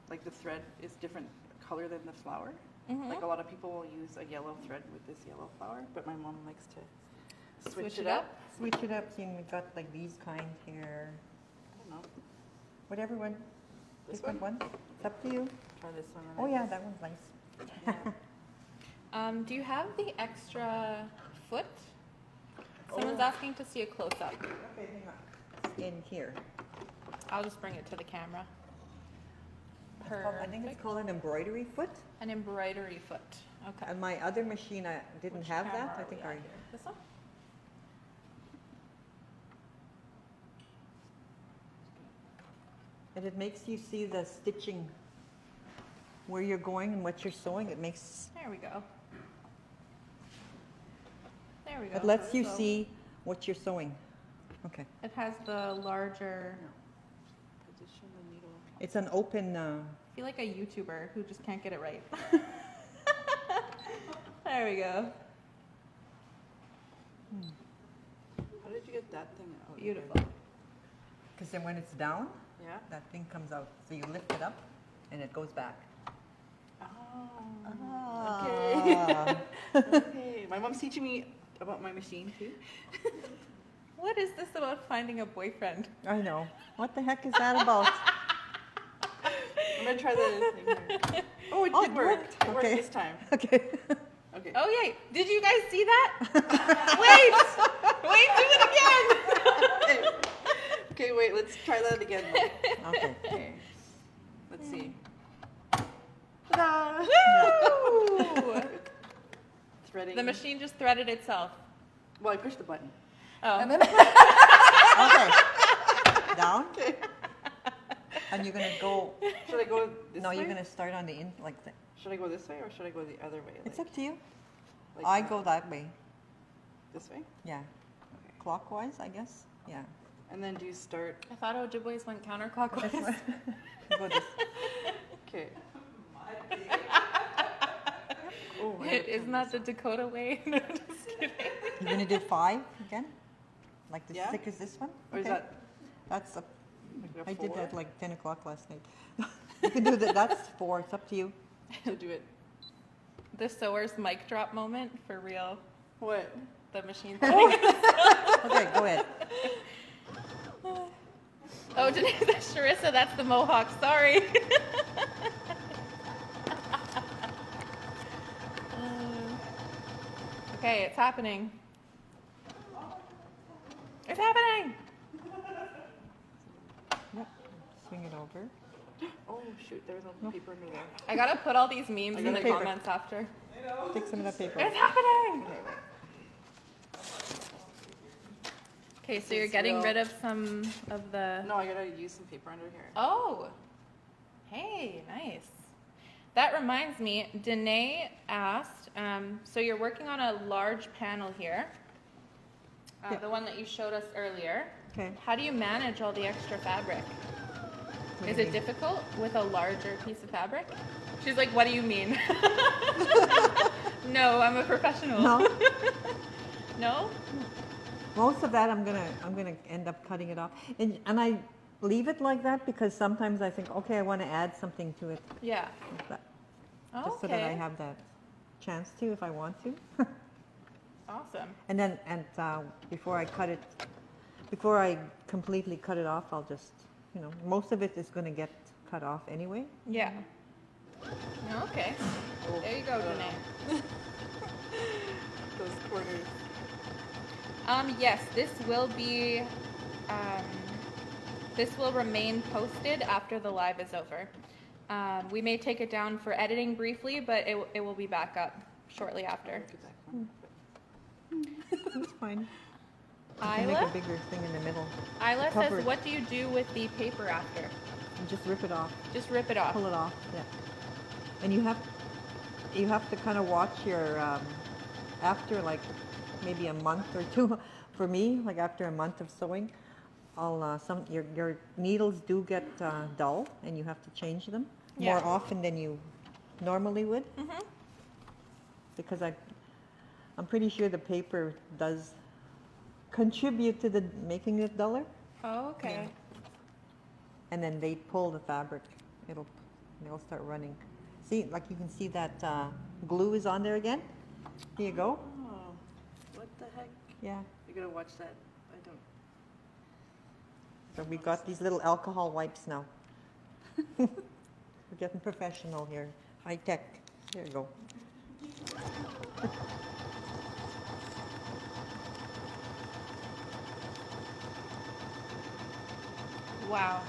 like the thread is different color than the flower. Mhm. Like a lot of people will use a yellow thread with this yellow flower, but my mom likes to switch it up. switch it up. See, we've got like these kind here. I don't know. Whatever one. This Different one. It's up to you. try this one. Oh yeah, that one's nice. Do you have the extra foot? Someone's Oh. asking to see a close-up. Okay, hang on. It's in here. I'll just bring it to the camera. I think it's called an embroidery foot. An embroidery foot. Okay. And my other machine, I didn't Which have camera that. I are think we I. at here? This one? And it makes you see the stitching, where you're going and what you're sewing. It makes. There we go. There we go. It lets you So see what you're sewing. Okay. It has the larger. Position the needle. It's an open. I feel like a YouTuber who just can't get it right. There we go. How did you get that thing out? Beautiful. Because then when it's down, Yeah. that thing comes out. So you lift it up, and it goes back. Oh. Okay. Okay. My mom's teaching me about my machine too. What is this about finding a boyfriend? I know. What the heck is that about? I'm gonna try the thing here. Oh, it Oh, did it work. worked. It worked Okay. this time. Okay. Okay. Oh yay! Did you guys see that? Wait! Wait! Do it again! Okay, wait. Let's try that again. Okay. Okay. Let's see. Ta-da! Woo! Threading. The machine just threaded itself. Well, I pushed the button. Oh. And then Okay. Down. okay. And you're gonna go. Should I go this No, way? you're gonna start on the in like. Should I go this way or should I go the other way? It's like- up to you. like I that? go that way. This way. Yeah. Okay. Clockwise, I guess. Yeah. And then do you start? I thought Ojibwe's went counterclockwise. Go this. Okay. Oh, I Isn't that the Dakota way? No, just kidding. You're gonna do 5 again, like as Yeah. thick as this one. Or is Okay. that That's a. like a I did 4 that like 10 o'clock last night. You can do that. That's 4. It's up to you. to do it? The sewer's mic drop moment for real. What? The machine. Okay, go ahead. Oh, Denise, that's Sharissa. That's the Mohawk. Sorry. Okay, it's happening. It's happening. Yep. Swing it over. Oh shoot! There was no paper under there. I gotta put all these memes in the Paper. comments after. Take some of that paper. It's happening. Okay, wait. Okay, so you're It's getting real. rid of some of the. No, I gotta use some paper under here. Oh, hey, nice. That reminds me, Danae asked, so you're working on a large panel here, Yeah. the one that you showed us earlier. Okay. How do you manage all the extra fabric? What Is do you it mean? difficult with a larger piece of fabric? She's like, what do you mean? No, I'm a professional. No. No? Most of that I'm gonna end up cutting it off, and I leave it like that because sometimes I think, okay, I want to add something to it, Yeah. but Oh, just so that I okay. have that chance to if I want to. Awesome. And then before I cut it, before I completely cut it off, I'll just, most of it is going to get cut off anyway. Yeah. Okay. There you go, Danae. Those corners. Yes, this will be, this will remain posted after the live is over. We may take it down for editing briefly, but it will be back up shortly after. Get that corner. That's fine. I can make a Isla? bigger thing in the middle. Isla Cover says, it. what do you do with the paper after? And just rip it off, Just rip it off. pull it off. Yeah. And you have to kind of watch your after like maybe a month or two. For me, like after a month of sewing, your needles do get dull, and you have to change them more Yeah. often than you normally would, Mm-hmm. because I'm pretty sure the paper does contribute to the making it duller. Oh, okay. And then they pull the fabric. They'll start running. See, like you can see that glue is on there again. Here you go. Oh, what the heck? Yeah. You gotta watch that. I don't. So we got these little alcohol wipes now. We're getting professional here. High tech. There you go. Wow.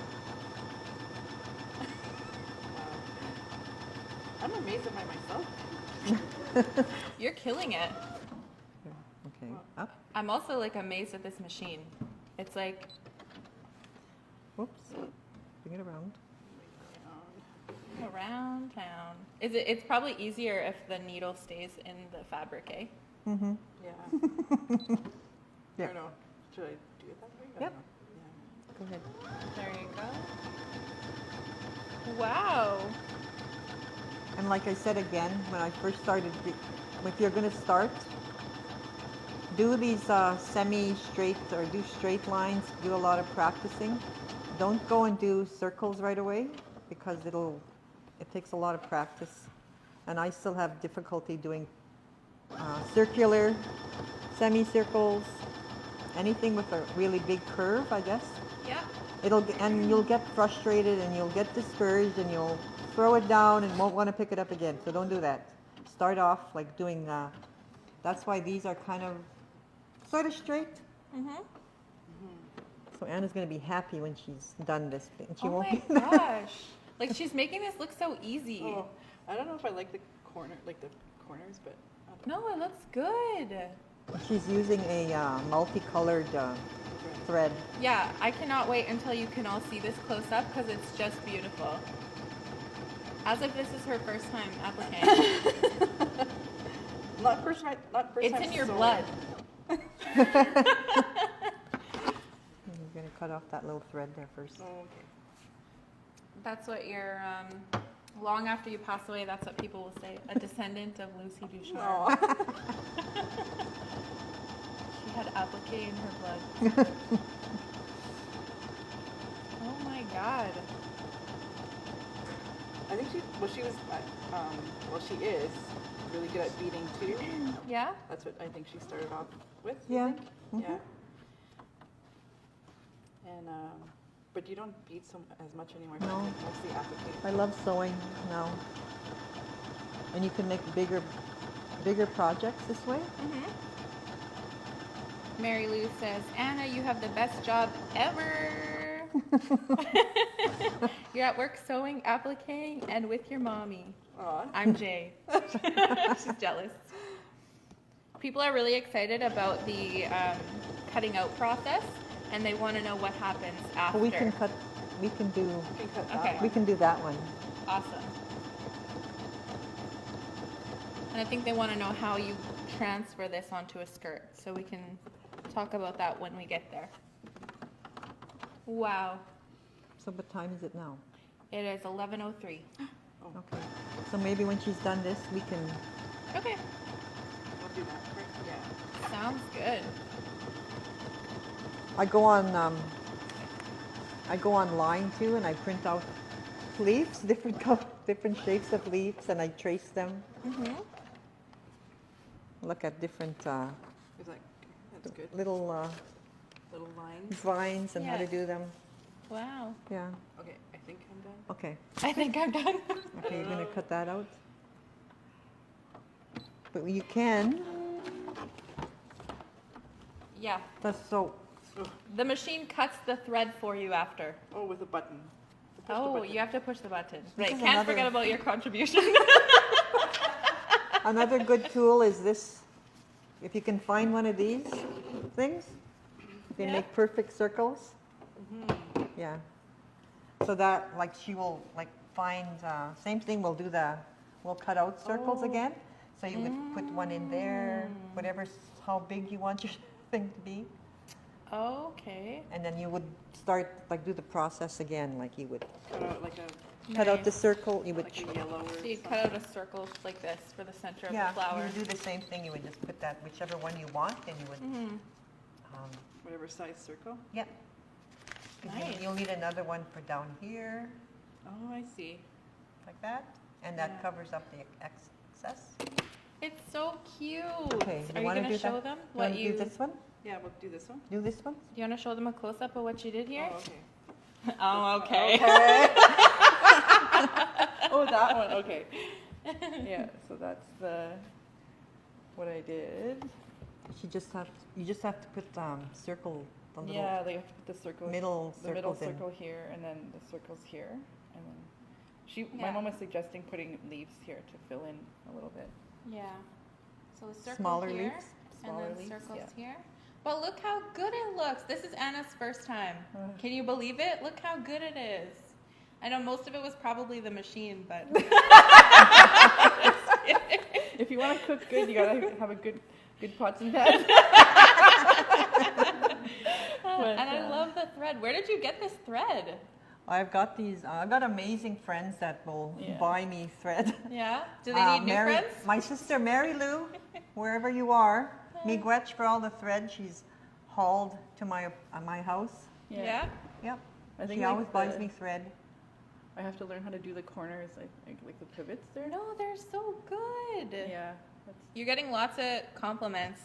I'm amazed at myself. You're killing it. Okay, up. I'm also like amazed at this machine. It's like, Whoops. Bring it around. around town. It's probably easier if the needle stays in the fabric, eh? Mm-hmm. Yeah. Yeah. I don't know. Should I do it that way? I Yep. don't know. Go ahead. There you go. Wow. And like I said again, when I first started, if you're going to start, do these semi-straight or do straight lines, do a lot of practicing. Don't go and do circles right away because it takes a lot of practice. And I still have difficulty doing circular, semicircles, anything with a really big curve, I guess. Yeah. And you'll get frustrated and you'll get discouraged and you'll throw it down and won't want to pick it up again. So don't do that. Start off like doing, that's why these are kind of sort of straight. Mm-hmm. So Anna's going to be happy when she's done this. And she Oh won't my be gosh. Like she's making this look so easy. Oh, I don't know if I like the corners, but I don't know. No, it looks good. She's using a multicolored thread. Yeah, I cannot wait until you can all see this close up because it's just beautiful. As if this is her first time appliquing. Not first time. It's in your sewing. blood. You're going to cut off that little thread there first. Oh, okay. That's what you're, long after you pass away, that's what people will say. A descendant of Lucy Ducharme. Aw. She had applique in her blood. Oh my god. I think she is really good at beading too. Yeah? That's what I think she started off with. I Yeah. think. Mhm. Yeah. And but you don't bead as much anymore. No. Mostly applique. I love sewing now. And you can make bigger projects this way. Mm-hmm. Mary Lou says, Anna, you have the best job ever. You're at work sewing, appliquing, and with your mommy. Aw. I'm Jay. She's jealous. People are really excited about the cutting out process, and they want to know what happens after. We can cut. We can do. You can cut that Okay. We can do that one. Awesome. And I think they want to know how you transfer this onto a skirt, so we can talk about that when we get there. Wow. So what time is it now? It is 11:03. Okay. So maybe when she's done this, we can. Okay. We'll do that. Right? Yeah. Sounds good. I go online too, and I print out leaves, different shapes of leaves, and I trace them. Mm-hmm. Look at different Is that that's good? little Little lines. vines and how to Yes. do them. Wow. Yeah. Okay, I think I'm done. Okay. I think I'm done. Okay, you're gonna cut that out. But you can. Yeah. That's so. The machine cuts the thread for you after. Oh, with a button. Push the Oh, button. you have to push the button. This Right. is Can't another- forget about your contribution. Another good tool is this. If you can find one of these things, they Yeah. make perfect circles. Mm-hmm. Yeah. So that, like, she will like find. Same thing. We'll cut out circles Oh. again. So you would put one in there, whatever, how big you want your thing to be, Okay. and then you would start like do the process again, like you would Cut out like a cut out the Nice. circle. You would. like a yellow or So you something. cut out a circle like this for the center of Yeah, the flower. you would do the same thing. You would just put that whichever one you want, and you would. Mm-hmm. Whatever size circle. Yeah. 'Cause Nice. You'll need another one for down here, Oh, I see. like that, and that Yeah. covers up the excess. It's so cute. Okay, Are you wanna going to do show that? them You what wanna you... do this one? Yeah, we'll do this one. Do this one? Do you want to show them a close-up of what you did here? Oh, okay. Oh, okay. Oh, that one. Okay. Yeah. So that's what I did. You just have to put circle the little Yeah, they have to put the circle, middle the middle circles in. circle here, and then the circles here, and then my Yeah. mom was suggesting putting leaves here to fill in a little bit. Yeah. So the circle Smaller here, leaves? Smaller and then leaves, circles yeah. here. But look how good it looks. This is Anna's first time. Can you believe it? Look how good it is. I know most of it was probably the machine, but If you want to cook good, you gotta have a good pots and pans. and I love the thread. Where did you get this thread? I've got amazing friends that will Yeah. buy me thread. Yeah? Do they need new friends? My sister Mary Lou, wherever you are, miigwech for all the thread she's hauled to my house. Yeah? Yep. I think She always buys the- me thread. I have to learn how to do the corners, like the pivots there. No, they're so good. Yeah. That's, You're getting lots of compliments.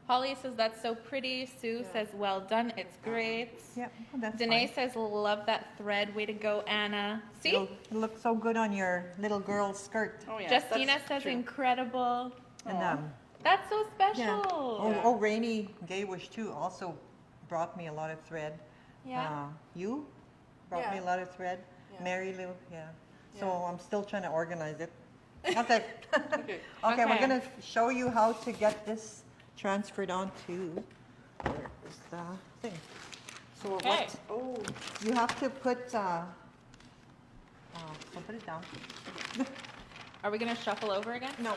Holly says that's so pretty. Sue Yeah. says well done. It's great. Yep, that's Danae fine. says love that thread. Way to go, Anna. See? It'll look so good on your little girl's skirt. oh yeah. Justina that's says true. incredible. And Aw. That's so special. yeah. Yeah. Oh, Rainy Gaywish too also brought me a lot of thread. Yeah. You brought me a Yeah. lot of thread. Yeah. Mary Lou, yeah. So Yeah. I'm still trying to organize it. Okay. Okay. Okay, we're Okay. gonna show you how to get this transferred onto, where is the thing? So Okay. what, you have to put, so put it down. Are we gonna shuffle over again? No,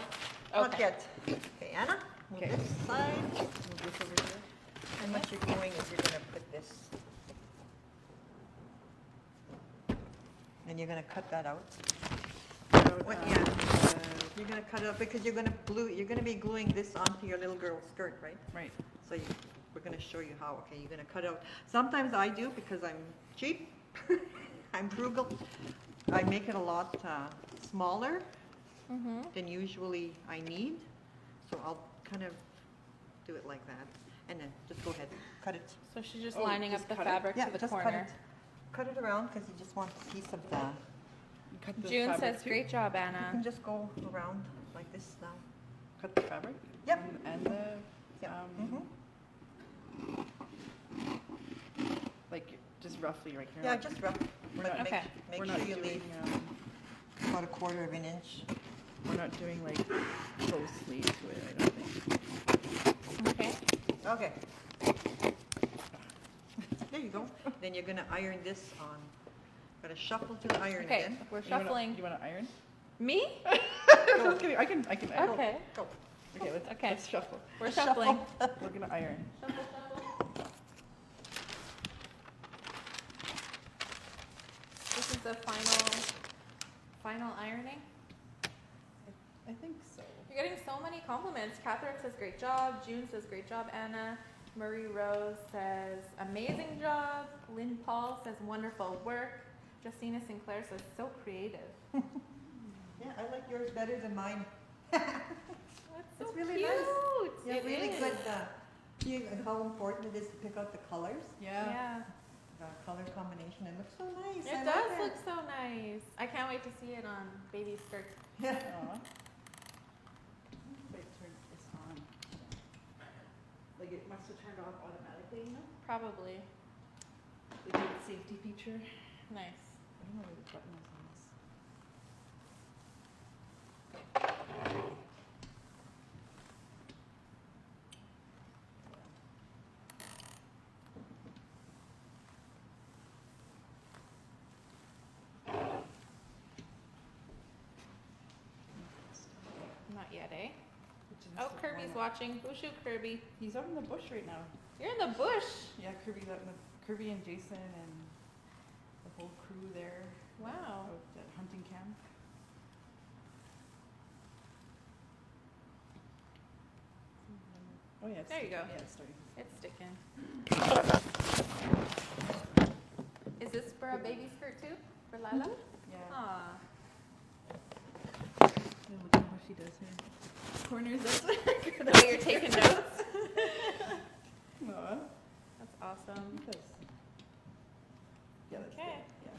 not Okay. yet. Okay, Anna, move Okay. this side. Move this over here. And what you're doing is you're gonna put this. And you're gonna cut that out. What, yeah. You're gonna cut it out because you're gonna be gluing this onto your little girl's skirt, right? Right. So we're gonna show you how. Okay, you're gonna cut out. Sometimes I do because I'm cheap. I'm frugal. I make it a lot smaller Mm-hmm. than usually I need. So I'll kind of do it like that. And then just go ahead, cut it. So she's just Oh, lining just up the cut it? fabric Yeah, to the just corner. cut it around because you just want a piece of the. You cut the June fabric says too? great job, You Anna. can just go around like this now. Cut the fabric. Yep. And the Yeah. like just roughly right here. Yeah, just rough. We're But not- Okay. make we're sure not you doing, leave about 1/4 of an inch. we're not doing like closely to it. I don't think. Okay. Okay. There you go. Then you're gonna iron this on. Gotta shuffle to the iron Okay. again. We're You wanna- shuffling. You want to iron? Me? Just kidding. I can iron. Okay. Go. Okay, Okay. let's shuffle. We're shuffling. We're gonna iron. This is the final ironing. I think so. You're getting so many compliments. Catherine says great job. June says great job. Anna. Marie Rose says amazing job. Lynn Paul says wonderful work. Justina Sinclair says so creative. Yeah, I like yours better than mine. That's so It's really cute. nice. Yeah, It really is. good. See how important it is to pick out the colors. Yeah. The color combination. It looks so nice. I It like does it. look so nice. I can't wait to see it on baby skirts. Yeah. Aw. Wait, turn this on. Like it must have turned off automatically, you know? Probably. The good safety feature. Nice. I don't know where the button is on this. Not yet, eh? Which is Oh, the Kirby's one- watching. Whooshoot, Kirby. He's out in the bush right now. You're in the bush. Yeah, Kirby's out in the, Kirby and Jason and the whole crew there Wow. out at hunting camp. Oh yeah, it's There you go. Yeah, it's starting. It's sticking. Is this for a baby skirt too? For Lila? Yeah. Aw. Look at what she does here. Corners up. Oh, you're taking notes? Aw. That's awesome. Because. Yeah, that's Okay. good.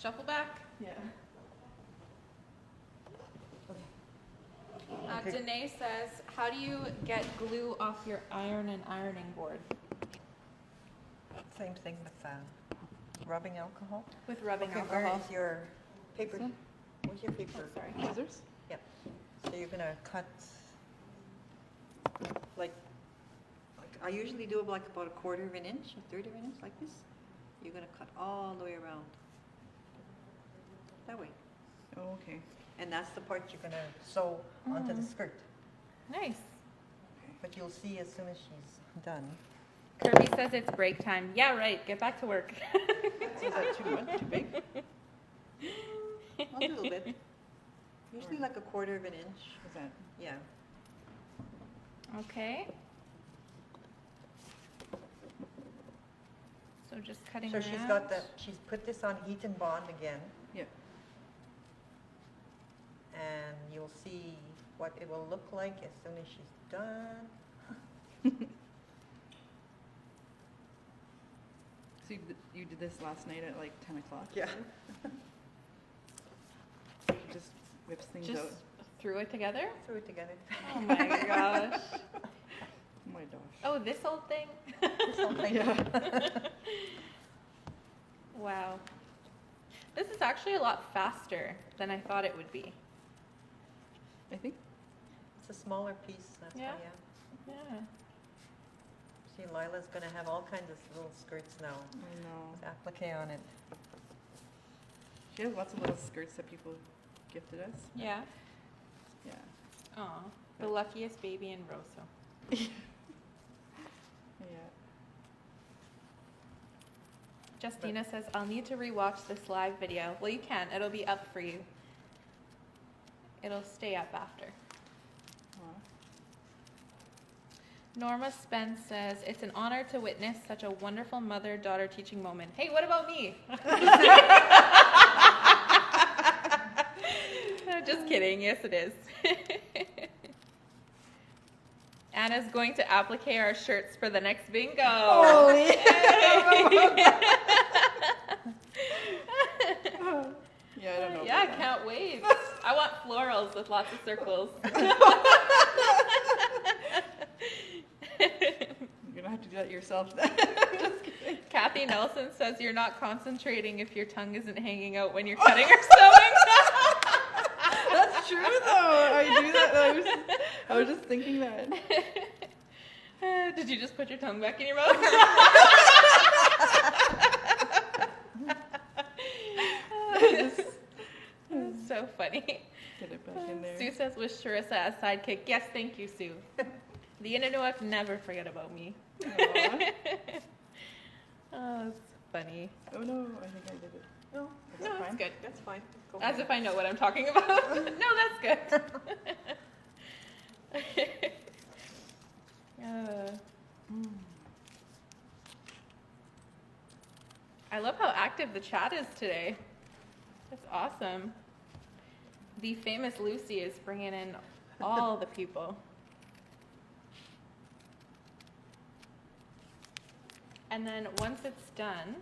Shuffle back. Yeah. Danae says, how do you get glue off your iron and ironing board? Same thing with rubbing alcohol. With rubbing Okay, alcohol. where is your paper? This one? Where's your paper? Oh, sorry. Scissors? Yep. So you're gonna cut like I usually do like about a quarter of an inch, a third of an inch, like this. You're gonna cut all the way around. That way. Oh, okay. And that's the part you're gonna sew onto the skirt. Nice. But you'll see as soon as she's done. Kirby says it's break time. Yeah, right. Get back to work. So is that too much? Too big? A little bit. Usually like a quarter of an inch. Is that? Yeah. Okay. So just cutting So around. she's got that, she's put this on heat and bond again. Yeah. And you'll see what it will look like as soon as she's done. So you did this last night at like 10 o'clock? Yeah. She just whips things Just out. threw it together? Threw it together. Oh my gosh. Oh my gosh. Oh, this old thing? This whole thing. Yeah. Wow. This is actually a lot faster than I thought it would be. I think. It's a smaller piece, that's why, Yeah. yeah. Yeah. See, Lila's gonna have all kinds of little skirts now. I know. With applique on it. She has lots of little skirts that people gifted us. Yeah. Yeah. Aw. The luckiest baby in Roseau. Yeah. Justina says, I'll need to rewatch this live video. Well, you can. It'll be up for you. It'll stay up after. Aw. Norma Spence says, it's an honor to witness such a wonderful mother-daughter teaching moment. Hey, what about me? Just kidding. Yes, it is. Anna's going to applique our shirts for the next bingo. Oh, Yeah, I don't know. Yeah, can't wait. I want florals with lots of circles. You're gonna have to do that yourself then. Just kidding. Kathy Nelson says you're not concentrating if your tongue isn't hanging out when you're cutting or sewing. That's true though. I do that. I was just thinking that. Did you just put your tongue back in your mouth? That's so funny. Get it back in there. Sue says, with Sharissa as sidekick. Yes, thank you, Sue. The Inuit never forget about me. Aw. Oh, it's funny. Oh no, I think I did it. No, Is No, that that's fine? good. that's fine. Go As ahead. if I know what I'm talking about. No, that's good. I love how active the chat is today. That's awesome. The famous Lucy is bringing in all the people. And then once it's done,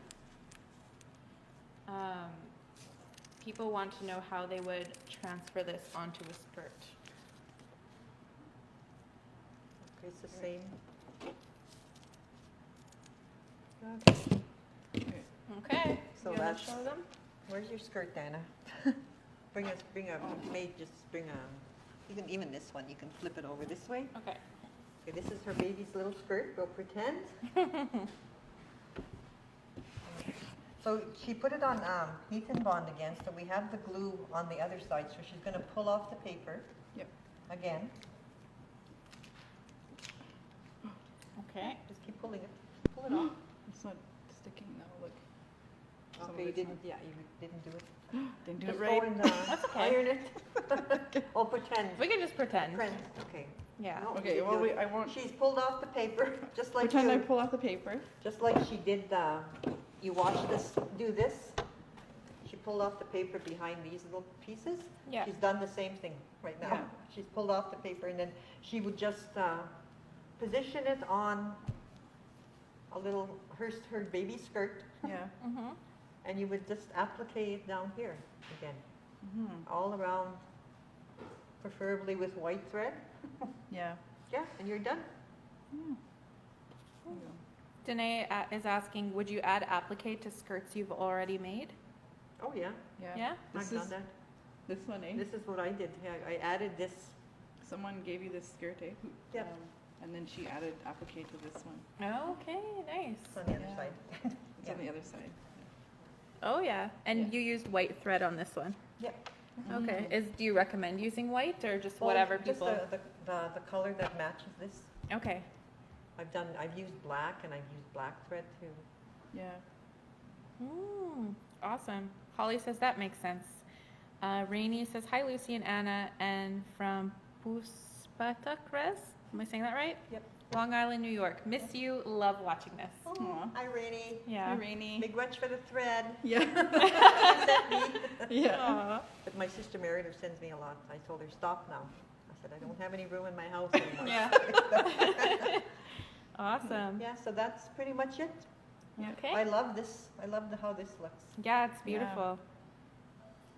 people want to know how they would transfer this onto a skirt. Okay, it's the same. Okay. Okay. So You wanna that's- show them? Where's your skirt, Anna? bring a, you can, even this one, you can flip it over this way. Okay. Okay, this is her baby's little skirt, we'll pretend. So she put it on heat and bond again, so we have the glue on the other side, so she's gonna pull off the paper. Yep. Again, Okay. just keep pulling it, pull it off. It's not sticking now. Look. Some Okay, of you it's didn't, yeah, you didn't do it. Didn't do Just it go right. and okay. iron it. Or pretend. We can just pretend. Print, okay. Yeah. No, Okay. you Well, do it. I won't She's pulled off the paper, just like pretend I you, pull off the paper. just like she did you watch this, do this. She pulled off the paper behind these little pieces. Yeah. She's done the same thing right now. Yeah. She's pulled off the paper and then she would just position it on a little, her baby skirt, Yeah. Mm-hmm. and you would just applique it down here again, Mm-hmm. all around preferably with white thread. Yeah. Yeah, and you're done. Danae is asking, would you add applique to skirts you've already made? Oh, yeah. Yeah? I've This done is that. this one, eh? This is what I did. Yeah, I added this. Someone gave you this skirt, eh? Yep. And then she added applique to this one. Okay, nice. It's on the other Yeah. side. It's on the other side. Oh yeah, and Yeah. you used white thread on this one. Yep. Okay, do you recommend using white or just Well, whatever just people? the color that matches this. Okay. I've used black and I've used black thread too. Yeah. Awesome. Holly says that makes sense. Rainey says, hi Lucy and Anna, and from Puspatakres, am I saying that right? Yep. Long Island, New York. Miss you, love watching this. Aw. Hi, Rainy. Yeah. Rainy. Big watch for the thread. Yeah. Sent me. Yeah. Aw. But my sister married her, sends me a lot. I told her, stop now. I said, I don't have any room in my house anymore. Yeah. Awesome. Yeah, so that's pretty much it. Okay. I love this. I love how this looks. Yeah, it's beautiful. All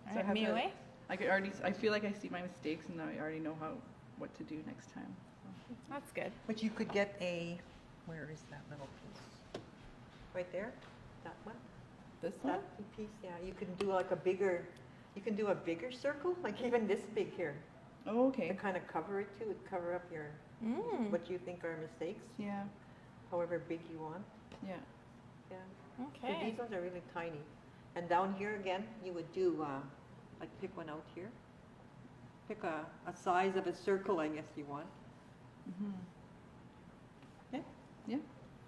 So right, have me a- away. I feel like I see my mistakes and I already know what to do next time. That's good. But you could get where is that little piece? Right there? That one? This one? That piece, yeah. You can do like you can do a bigger circle, like even this big here. Oh, okay. To kind of cover it too, cover up your, what you think are mistakes, Yeah. however big you want. Yeah. Yeah. So Okay. these ones are really tiny. And down here again, you would do, like pick one out here. Pick a size of a circle, I guess you want. Mm-hmm. Yeah. Yeah.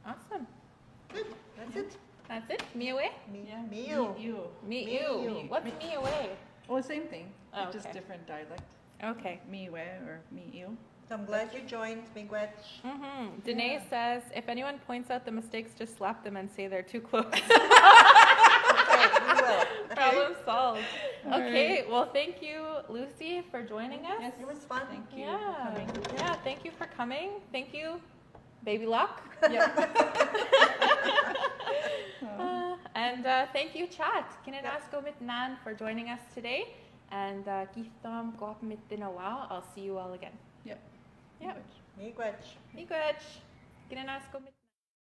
Awesome. Good. That's it. That's it. Me away. Yeah. Me you. You. Me Me you. you. What's me away? Oh, same thing. Oh, Just okay. different dialect. Okay. Me where or me you. So I'm glad you joined, Miigwech. Danae says, if anyone points out the mistakes, just slap them and say they're too close. Okay, we will. Problem solved. All Okay, well, thank you, Lucy, for joining us. It was fun. Thank you Yeah, for coming. yeah, thank you for coming. Thank you, Baby Lock. Yeah. And thank you, chat. Kinanasko mit Nan for joining us today. And Githam Gop mit Dinawa. I'll see you all again. Yep. Yep. Miigwech. Miigwech. Kinanasko mit